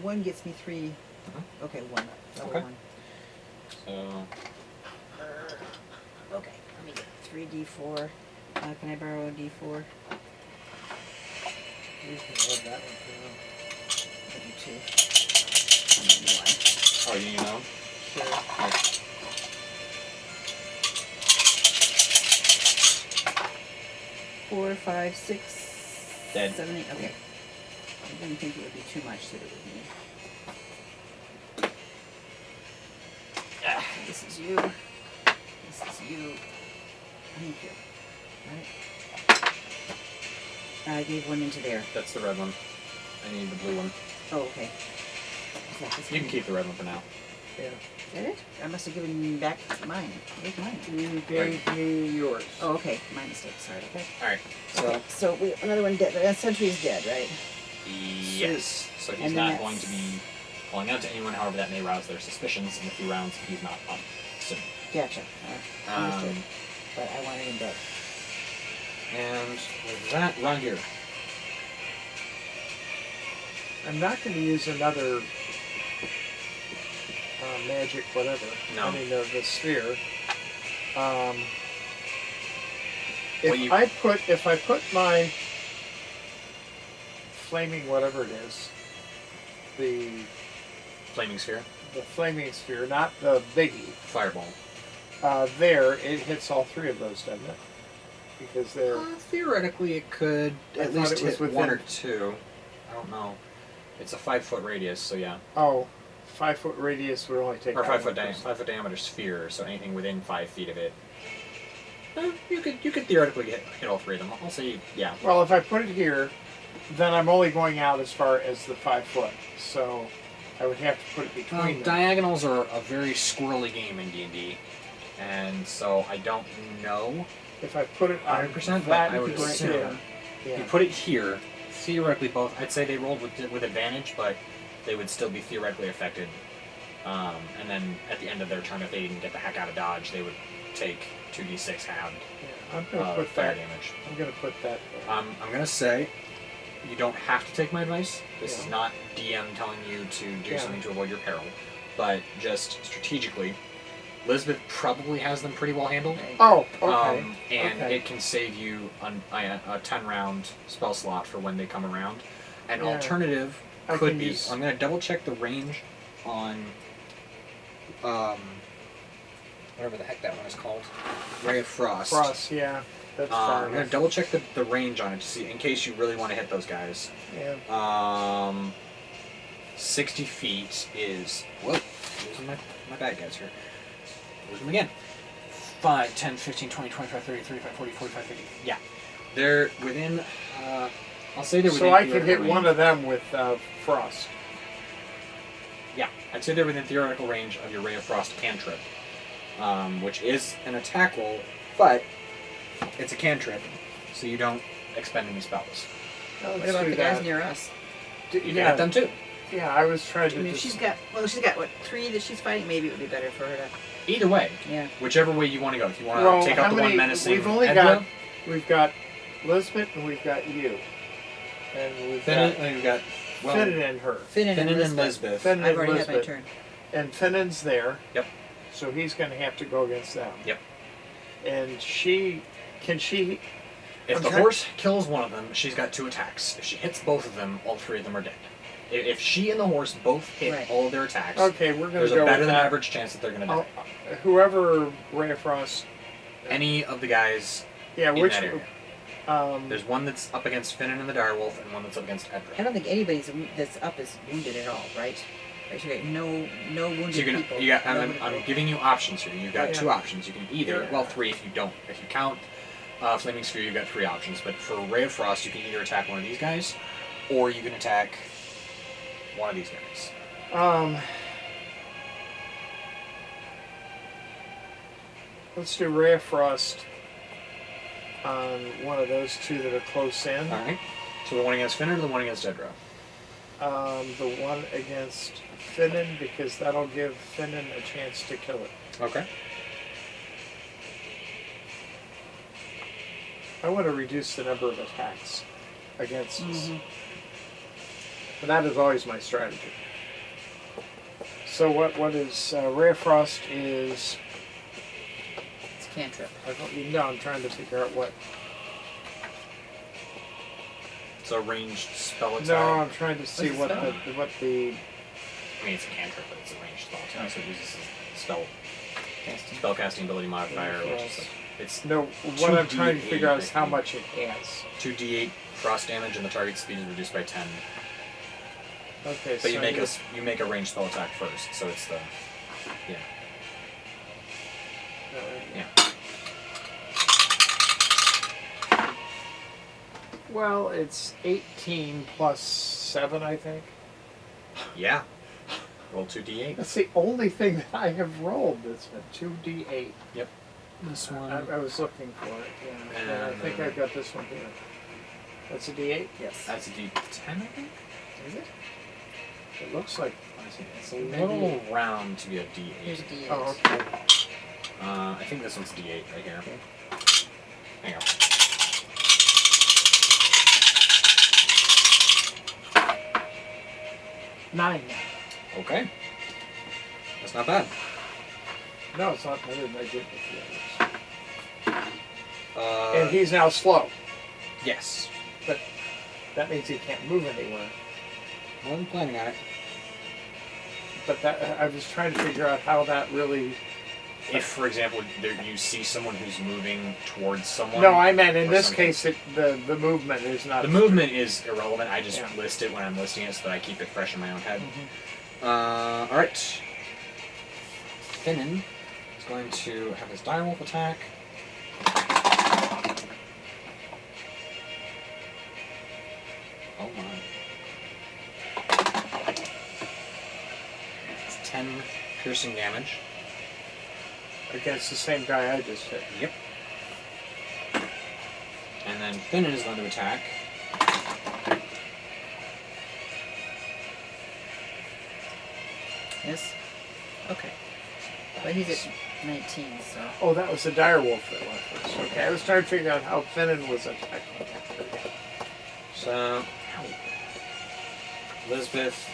1 gets me 3. Okay, 1. Level
Okay.
1.
So
Okay, let me get 3d4. Can I borrow a d4?
You can load that one for now.
I'll do 2.
oh, you know.
Sure.
Okay.
4, 5, 6,
Dead.
7, 8. Okay. I didn't think it would be too much that it would be. This is you. This is you. Thank you. Right. I gave 1 into there.
That's the red one. I need the blue one.
Oh, okay. Is that this
You can
one?
keep the red one for now.
Yeah.
Is that it? I must have given you back mine. Where's mine?
You gave me yours.
Oh, okay. My mistake. Sorry. Okay.
Alright.
Okay. So we another one dead. Sentry's dead, right?
Yes. So he's
And then
not going to be calling out to anyone, however that may rouse their suspicions in a few rounds if he's not on soon.
Gotcha. Understood.
Um,
But I wanted him dead.
and with that, run here.
I'm not going to use another magic whatever.
No.
I mean the sphere.
Well, you-
If I put my flaming whatever it is, the
Flaming sphere.
flaming sphere, not the biggie,
Fireball.
there it hits all 3 of those, doesn't it? Because they're
Theoretically, it could
I
at
thought
least
it was
hit 1 or
within-
2. I don't know. It's a 5-foot radius, so yeah.
5-foot radius would only take
Or
out
5-foot
1 person.
5-foot diameter sphere, so anything within 5 feet of it. You could theoretically hit all 3 of them. I'll say yeah.
Well, if I put it here, then I'm only going out as far as the 5 foot. So I would have to put it between them.
Diagonals are a very squirrely game in D&D, and so I don't know
If I put it on
100%, but
that
I would
position,
assume
yeah.
you put it here. Theoretically, both I'd say they rolled with advantage, but they would still be theoretically affected. And then at the end of their turn, if they didn't get the heck out of dodge, they would take 2d6 halved
Yeah, I'm gonna put
fire
that.
damage.
I'm gonna put that.
I'm gonna say you don't have to take my advice. This is
Yeah.
not DM telling you to do
Yeah.
something to avoid your peril, but just strategically, Elizabeth probably has them pretty well handled.
Oh, okay.
And
okay.
it can save you a 10-round spell slot for when they come around. An
Yeah.
alternative
I
could
can
be.
use-
I'm going to double check the range on whatever the heck that one is called. Ray of Frost.
Frost, yeah, that's far
I'm going to
enough.
double check the range on it to see in case you really want to hit those guys.
Yeah.
60 feet is. Whoa, losing my bad guys here. Lose them again. 5, 10, 15, 20, 25, 30, 35, 40, 45, 50. Yeah. They're within. I'll say they're within.
So I could hit
theoretical
one
range.
of them with Frost.
Yeah, I'd say they're within theoretical range of your Ray of Frost cantrip, which is an attack roll, but it's a cantrip, so you don't expend any spells.
Now,
What
let's
about
do
the guys
that.
near us?
You can
Yeah,
hit them too.
yeah. I was trying
I
to.
mean,
just,
she's got what 3 that she's fighting. Maybe it would be better for her to.
Either way,
Yeah.
whichever way you want to go. If you want to
well,
take
how
out the
many?
one menacing
We've only
Edra,
we've got Elizabeth and we've got you, and we've
Finnan,
got
and you've got well,
Finnan and her.
Finnan and
Finnan and
Lisbeth.
Lisbeth.
Finnan
I've
and
already had my
Lisbeth.
turn.
And Finnan's there.
Yep.
So he's going to have to go against them.
Yep.
And she can she.
If
I'm
the
trying-
horse kills one of them, she's got 2 attacks. If she hits both of them, all 3 of them are dead. If she and the horse both hit
Right.
all of their attacks,
Okay, we're going
there's
to
a
go
better
with
than
that.
average chance that they're going to die.
Whoever Ray of Frost.
Any of the guys
Yeah,
in
which.
that area. There's one that's up against Finnan and the Direwolf, and one that's up against
I
Edra.
don't think anybody's that's up is wounded at all, right? Right, you got no wounded
So
people.
you got,
No
I'm
wounded
giving you options here. You've got
Yeah.
2 options. You can either,
Yeah.
well, 3 if you don't. If you count Flaming Sphere, you've got 3 options. But for Ray of Frost, you can either attack one of these guys, or you can attack one of these guys.
Let's do Ray of Frost on one of those 2 that are close in.
Alright. So the one against Finnan or the one against Edra?
the one against Finnan, because that'll give Finnan a chance to kill it.
Okay.
I want to reduce the number of attacks against us.
Mm-hmm.
And that is always my strategy. So what is Ray of Frost is...
It's cantrip.
I don't even know, I'm trying to figure out what...
It's a ranged spell attack.
No, I'm trying to see what
spell?
the...
I mean, it's a cantrip, but it's a ranged spell attack, so it uses a
Casting.
spellcasting ability modifier, which is like, it's
No, what I'm trying to
2d8,
figure out is
I
how
think.
much it has.
2d8 frost damage, and the target speed is reduced by 10.
Okay,
But
so
you make a ranged spell attack first, so it's the yeah.
Well, it's 18 plus 7, I think.
Yeah. Roll 2d8.
That's the only thing that I have rolled that's been 2d8.
Yep. This
I was looking for it, yeah. And I think I've got this one here. That's a d8?
Yes.
That's a d10, I think.
Is it? It looks like...
It's a little round to be a d8.
Here's a D8.
Oh, okay.
I think this one's d8 right here.
Okay.
Hang on.
Nine.
Okay. That's not bad.
No, it's not better than I did with the others.
Uh,
And he's now slow.
yes.
But that means he can't move anywhere.
I'm planning on it.
But that I was trying to figure out how that really...
If, for example, you see someone who's moving towards someone.
No, I meant in
or
this
something.
case the movement is not...
The movement is irrelevant. I just
Yeah.
list it when I'm listing it so that I keep it fresh in my own head.
Mhm.
Alright. Finnan is going to have his direwolf attack. Oh my. It's 10 piercing damage.
Against the same guy I just hit.
Yep. And then Finnan is going to attack.
Yes. Okay. But he's at 19, so.
Oh, that was the direwolf that went first. Okay, I was trying to figure out how Finnan was attacking. Okay.
So, Elizabeth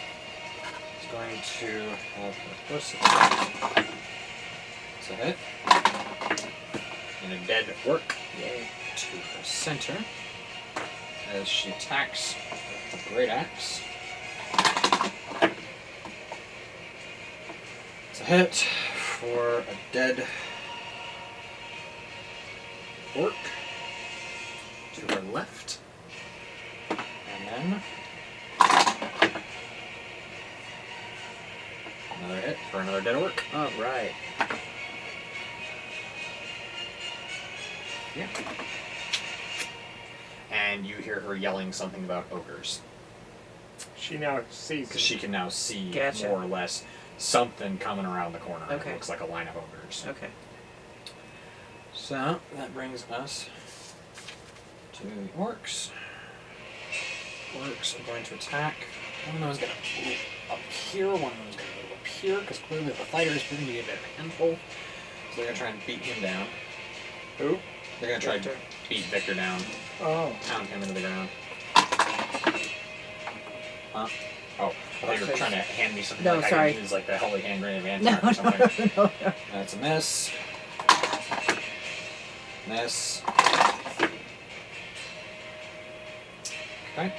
is going to have her first attack. It's a hit. And a dead orc to her center as she attacks with the great axe. It's a hit for a dead orc to her left. And then another hit for another dead orc.
All right.
Yeah. And you hear her yelling something about ogres.
She now sees
Because she can now see
Gotcha.
more or less something coming around the corner.
Okay.
It looks like a line of ogres.
Okay.
So that brings us to the orcs. Orcs are going to attack. One of them is going to move up here. One of them is going to move up here because clearly the fighter is proving to be a bit of a handful. So they're going to try and beat him down.
Who?
They're going to try
Victor.
to beat Victor down.
Oh.
Pound him into the ground. Huh? Oh, I thought you were
Okay.
trying to hand me something
No,
like I
sorry.
could use like the Holy Hand Grenade of
No,
Antar or something.
no.
That's a miss. Miss. Okay.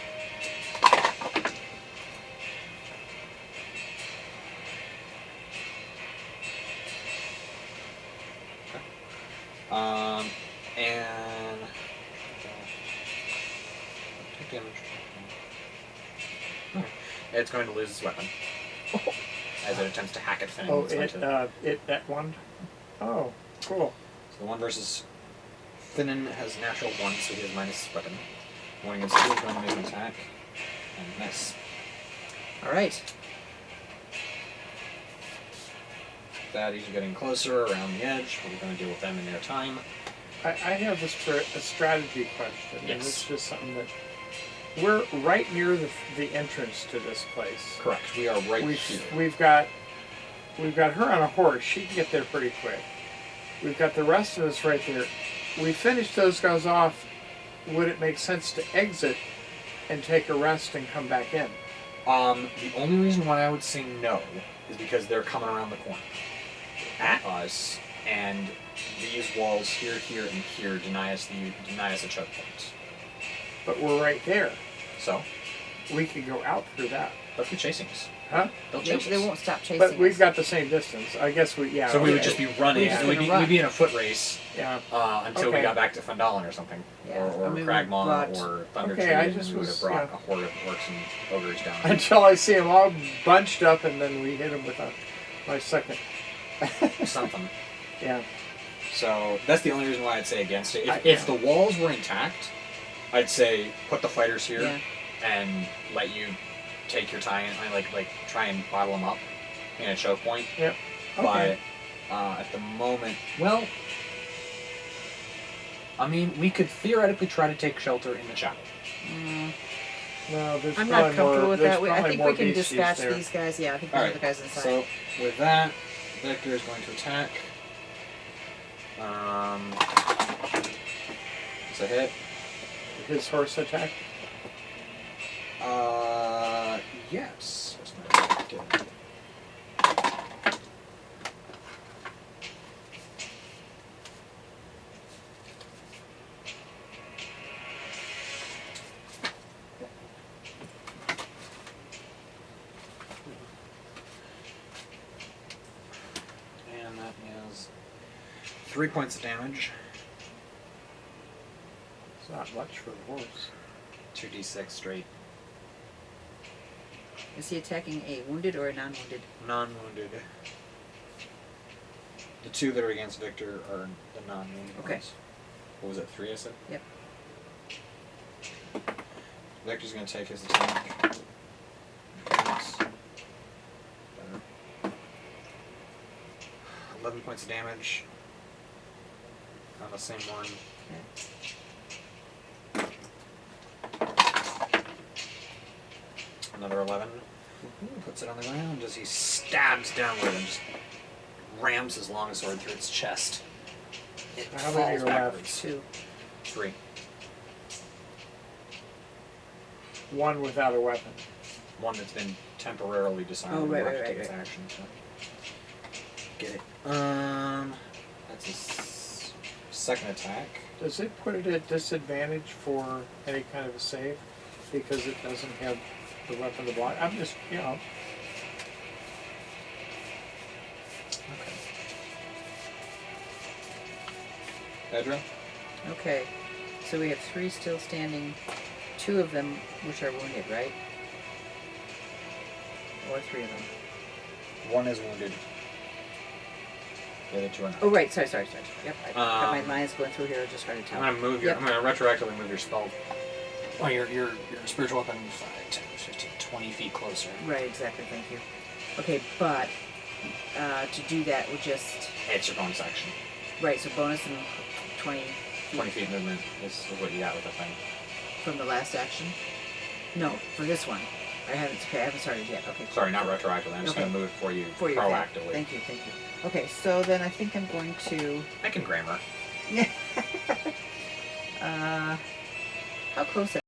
And take damage. It's going to lose its weapon as it attempts to hack at Finn.
Oh, that one? Oh, cool.
So the one versus Finnan has natural 1, so he has minus his weapon. One against 2 is going to make an attack and miss.
All right.
Baddies are getting closer around the edge, but we're going to deal with them in their time.
I have a strategy question, and
Yes.
it's just something that we're right near the entrance to this place.
Correct. We are right here.
We've got her on a horse. She can get there pretty quick. We've got the rest of us right there. We finish those guys off. Would it make sense to exit and take a rest and come back in?
The only reason why I would say no is because they're coming around the corner at us, and these walls here, here, and here deny us a choke point.
But we're right there.
So
We could go out through that.
they'll keep chasing us.
Huh?
They'll
They,
chase
they
us.
won't stop chasing
But we've
us.
got the same distance. I guess we, yeah.
So we would
okay.
just be running.
We're just
We'd
gonna
be in a foot race
Yeah.
until we
Okay.
got back to Fandalin or something,
Yeah,
or
I mean, we
Cragmaw
brought-
or Thunder
Okay,
Tree,
I
and
just
we would
was-
have brought
yeah.
a horde of orcs and ogres down.
Until I see them all bunched up, and then we hit them with my second.
Something.
Yeah.
So that's the only reason why I'd say against it.
I-
If the walls were intact, I'd say put the fighters here
Yeah.
and let you take your time and like try and bottle them up in a choke point.
Yep. Okay.
But at the moment, well, I mean, we could theoretically try to take shelter in the chapel.
No, there's
I'm
probably
not comfortable
more,
with
there's
that. I
probably
think
more
we can
beasties
dispatch
there.
these guys. Yeah, I think
All
those are
right.
the guys inside.
So with that, Victor is going to attack. It's a hit.
His horse attack.
Yes. Where's my evicted? And that is 3 points of damage.
It's not much for the horse.
2d6 straight.
Is he attacking a wounded or a non-wounded?
Non-wounded. The two that are against Victor are the non-wounded
Okay.
ones. What was it, 3 I said?
Yep.
Victor's going to take his attack. That's better. 11 points of damage. On the same one. Another 11. Puts it on the ground as he stabs downward and just rams his longsword through its chest. It
How many
falls
are left?
backwards.
2.
3.
One without a weapon.
One that's been temporarily disarmed.
Oh,
and
right,
left
right,
to take
right,
its
right.
action. So. Get it. That's his second attack.
Does it put it at disadvantage for any kind of a save because it doesn't have the weapon to block? I'm just, you know.
Okay. Pedro?
Okay. So we have 3 still standing. 2 of them which are wounded, right? Or 3 of them.
One is wounded. The other 2 are not.
Oh, right. Sorry. Yep. I got my
Um,
lines going through here. Just trying to tell.
I'm gonna move your.
Yep.
I'm gonna retroactively move your spell. Oh, your spiritual weapon 5, 10, 15, 20 feet closer.
Right. Exactly. Thank you. Okay, but to do that, we just
It's your bonus action.
right. So bonus and 20
20 feet movement is what you got with the thing.
from the last action. No, for this one. I haven't started yet. Okay.
Sorry, not retroactively. I'm just
Okay.
gonna move it for you
For you.
proactively.
Thank you. Okay, so then I think I'm going to.
I can grammar.
How close am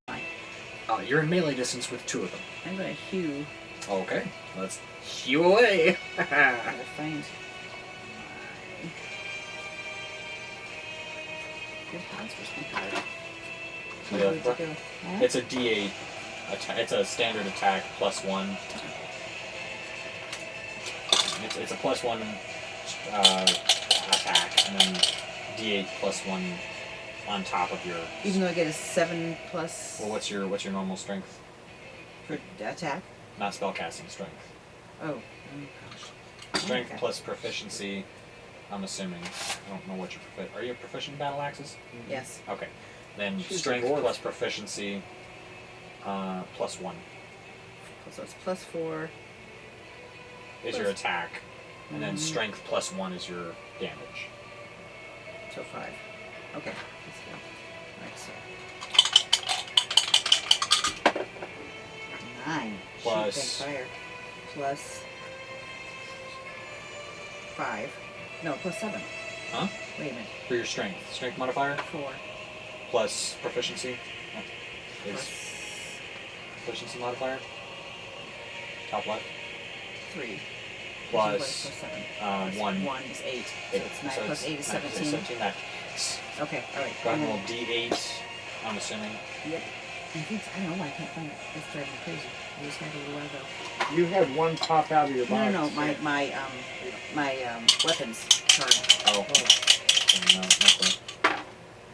I?
You're in melee distance with 2 of them.
I'm going to hew.
Okay, let's hew away.
I gotta find my good odds for some card.
Yeah,
Where'd it go? Huh?
It's a D8. It's a standard attack +1. It's a +1 attack, and then D8 +1 on top of your.
Even though I get a 7 plus
Well, what's your normal strength?
for attack.
Not spellcasting strength.
Oh.
Strength
Okay.
plus proficiency. I'm assuming. I don't know what you're proficient. Are you proficient in battle axes?
Yes.
Okay. Then
She's a
strength
dwarf.
plus proficiency +1
So it's +4.
is your attack, and then
Mhm.
strength +1 is your damage.
So 5. Okay. Let's go. Alright, so. 9.
Plus-
Sheep and fire. Plus 5. No, plus 7.
Huh?
Wait a minute.
For your strength. Strength modifier
4.
plus proficiency. Is
Plus
proficiency modifier. Top left.
3.
Plus
7.
1.
1 is 8. So
8.
it's 9
So
plus 8 is 17.
17. That.
Okay, alright.
Go ahead and roll D8. I'm assuming.
Yep. I don't know why I can't find it. It's driving me crazy. I just had it a while ago.
You had one pop out of your box.
No, my weapons card.
Oh. No, not that.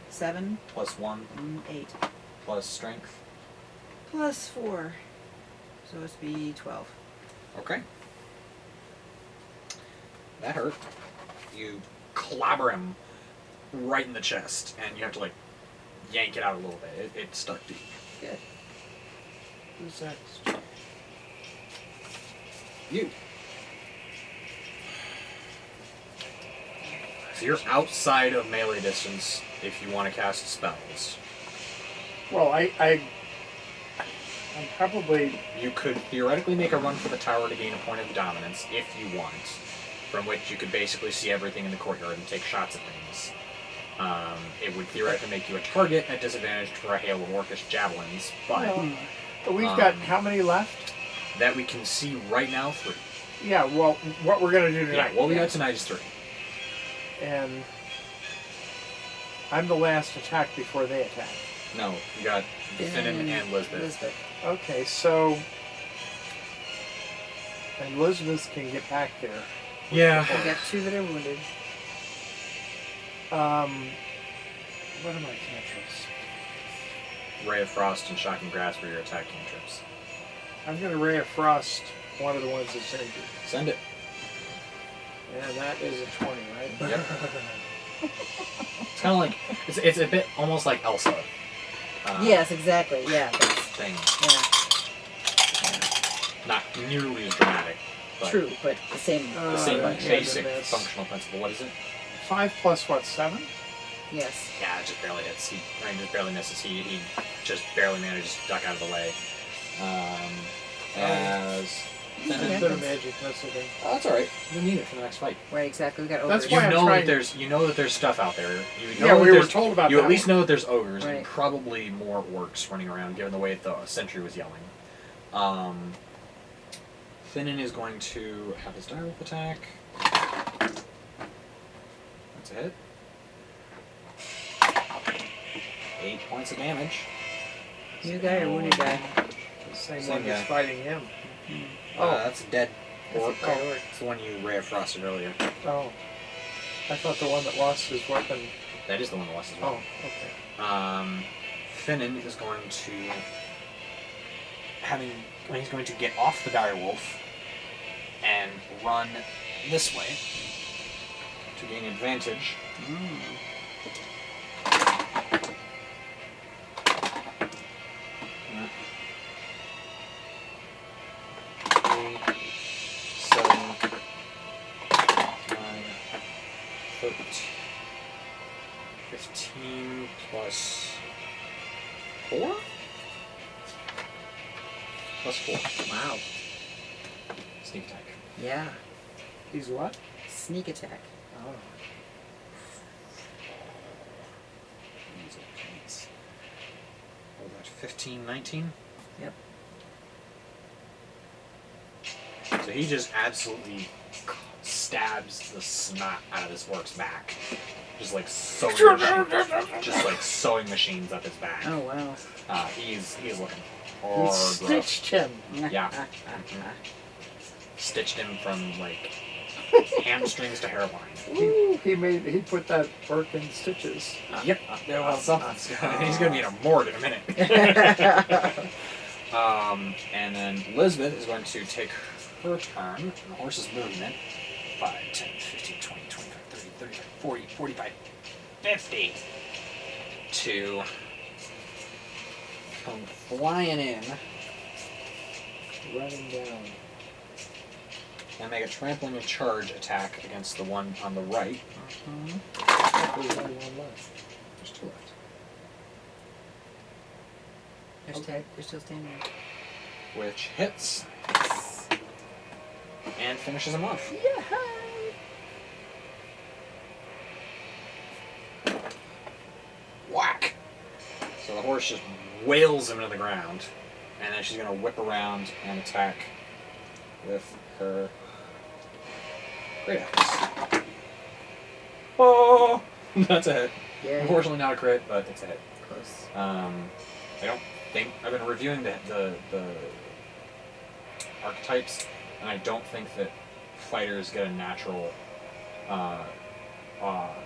7,
Plus 1.
8.
Plus strength.
Plus 4. So it's be 12.
Okay. That hurt. You clobber him right in the chest, and you have to like yank it out a little bit. It stuck deep.
Good.
Who's next?
You. So you're outside of melee distance if you want to cast spells.
Well, I'm probably...
You could theoretically make a run for the tower to gain a point of dominance if you want, from which you could basically see everything in the courtyard and take shots at things. It would theoretically make you a target at disadvantage for a hail of orcish javelins, but
Well, we've got how many left?
that we can see right now, 3.
Yeah, well, what we're going to do
Yeah,
tonight.
what we got tonight is 3.
And I'm the last attack before they attack.
No, you got Finnan and Lisbeth.
Okay, so... And Elizabeth can get back there.
Yeah.
I got 2 that are wounded.
What are my cantrips?
Ray of Frost and Shocking Grasp are your attack cantrips.
I'm going to Ray of Frost one of the ones that's injured.
Send it.
And that is a 20, right?
Yep. It's kind of like, it's a bit almost like Elsa.
Yes, exactly. Yeah.
Thing.
Yeah.
Not nearly as dramatic. But
True, but the same.
The same
Yeah,
basic
then that's-
functional principle. What is it?
5 plus what, 7?
Yes.
Yeah, it just barely hits. He just barely misses. He just barely manages to duck out of the way. As
A
Okay.
bit of magic missile thing.
Oh, that's all right. You need it for the next fight.
Right, exactly. We got ogres.
That's
You
why I'm
know
trying-
that there's stuff out there. You know
Yeah,
that
we were
there's-
told about
You
that
at least
one.
know that there's ogres
Right.
and probably more orcs running around, given the way the sentry was yelling. Finnan is going to have his direwolf attack. That's a hit. 8 points of damage.
New guy or wounded guy?
The same
Same
one that's
guy.
fighting him.
That's a dead
That's a
orc.
dead orc.
It's the one you Ray of Frosted earlier.
Oh. I thought the one that lost his weapon...
That is the one that lost as well.
Oh, okay.
Finnan is going to he's going to get off the direwolf and run this way to gain advantage. Three, 7, 9, 13, 15 plus 4? Plus 4.
Wow.
Sneak attack.
Yeah.
He's what?
Sneak attack.
Oh.
What was that, 15, 19?
Yep.
So he just absolutely stabs the snot out of this orc's back. Just like sewing machines up his back.
Oh wow.
He's looking
He
hard rough.
stitched him.
Yeah. Stitched him from like hamstrings to hairline.
Ooh, he put that orc in stitches.
Yep. Yeah, well, something's he's gonna be in a morgue in a minute. And then Elizabeth is going to take her turn. The horse's movement. 5, 10, 15, 20, 25, 30, 35, 40, 45, 50. To come flying in
Running down.
and make a trampling and charge attack against the one on the right.
There's only one left.
There's 2 left.
Okay.
You're still standing.
which hits and finishes him off. Whack! So the horse just wails him into the ground, and then she's gonna whip around and attack with her great axe. Oh, that's a hit.
Yeah.
Unfortunately, not a crit, but it's a hit.
Close.
I don't think I've been reviewing the archetypes, and I don't think that fighters get a natural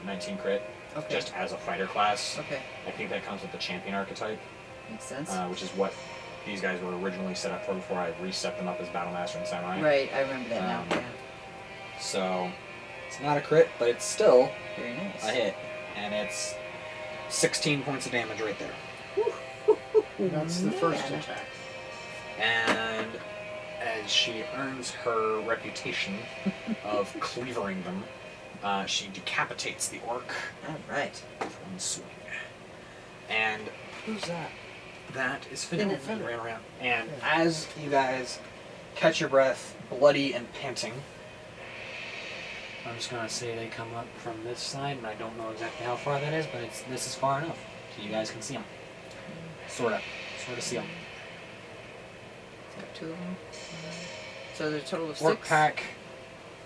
19 crit
Okay.
just as a fighter class.
Okay.
I think that comes with the champion archetype,
Makes sense.
which is what these guys were originally set up for before I reset them up as Battlemaster and Samurai.
Right. I remember that now. Yeah.
So it's not a crit, but it's still
Very nice.
a hit, and it's 16 points of damage right there.
That's the first
Man.
attack.
And as she earns her reputation of cleavering them, she decapitates the orc
All right.
with one swing. And
Who's that?
that is
Finnan.
Finnan. He ran around. And as you guys catch your breath, bloody and panting, I'm just gonna say they come up from this side, and I don't know exactly how far that is, but this is far enough so you guys can see them. Sorta see them.
Is that 2 of them? So there's a total of
Orc
6.
pack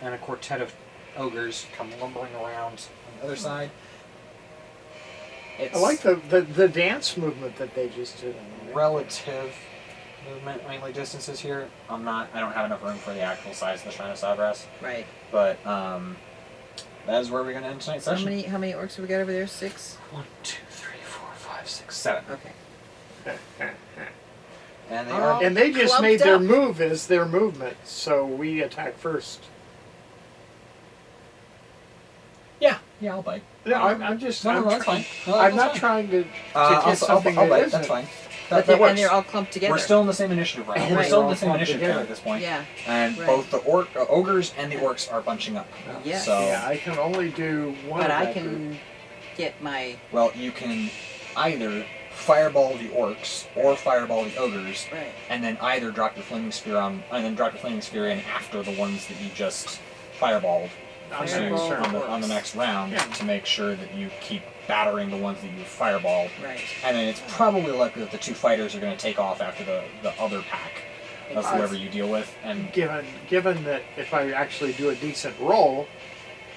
and a quartet of ogres come lumbering around on the other side. It's
I like the dance movement that they just did. On there.
relative movement, mainly distances here. I don't have enough room for the actual size of the Shrine of Savras,
Right.
but that is where we're gonna end tonight's
How
session.
many orcs have we got over there? 6.
1, 2, 3, 4, 5, 6, 7.
Okay.
And they
Oh.
are
And they just
Clumped
made their
up.
move as their movement, so we attack first.
yeah, I'll bite.
No, I'm just.
No,
I'm
that's
try-
fine. No,
I'm
that's
not
fine.
trying to
I'll
get something
I'll
that
bite.
isn't.
That's fine.
But
That works.
and they're all clumped together.
We're still in the same initiative round.
And
We're
they're
still in
all
the same
clumped
initiative
together.
count at this point.
Yeah.
And
Right.
both the ogres and the orcs are bunching up.
Yeah.
So,
Yeah, I can only do one.
But
of
I
that
can
group.
get my
well, you can either fireball the orcs or fireball the ogres,
right.
and then either drop your flaming spear on, and then drop your flaming spear in after the ones that you just fireballed
I'm
to,
Fireball
concerned.
on the next round
Yeah.
to make sure that you keep battering the ones that you fireballed.
Right.
And then it's probably likely that the two fighters are going to take off after the other pack of whoever you deal with. And
Given that if I actually do a decent roll,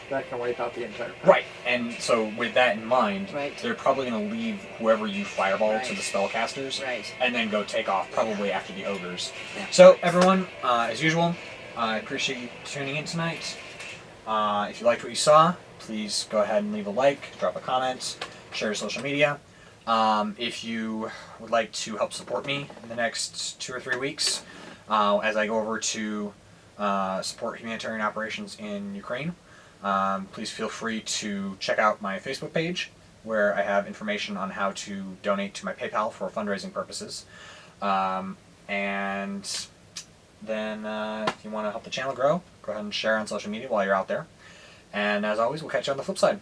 that can wipe out the entire pack.
right, and so with that in mind,
Right.
they're probably going to leave whoever you fireball to
Right.
the spellcasters,
Right.
and then go take off probably after the ogres.
Yeah.
So everyone, as usual, I appreciate you tuning in tonight. If you liked what you saw, please go ahead and leave a like, drop a comment, share your social media. If you would like to help support me in the next 2 or 3 weeks, as I go over to support humanitarian operations in Ukraine, please feel free to check out my Facebook page, where I have information on how to donate to my PayPal for fundraising purposes. And then if you want to help the channel grow, go ahead and share on social media while you're out there. And as always, we'll catch you on the flip side.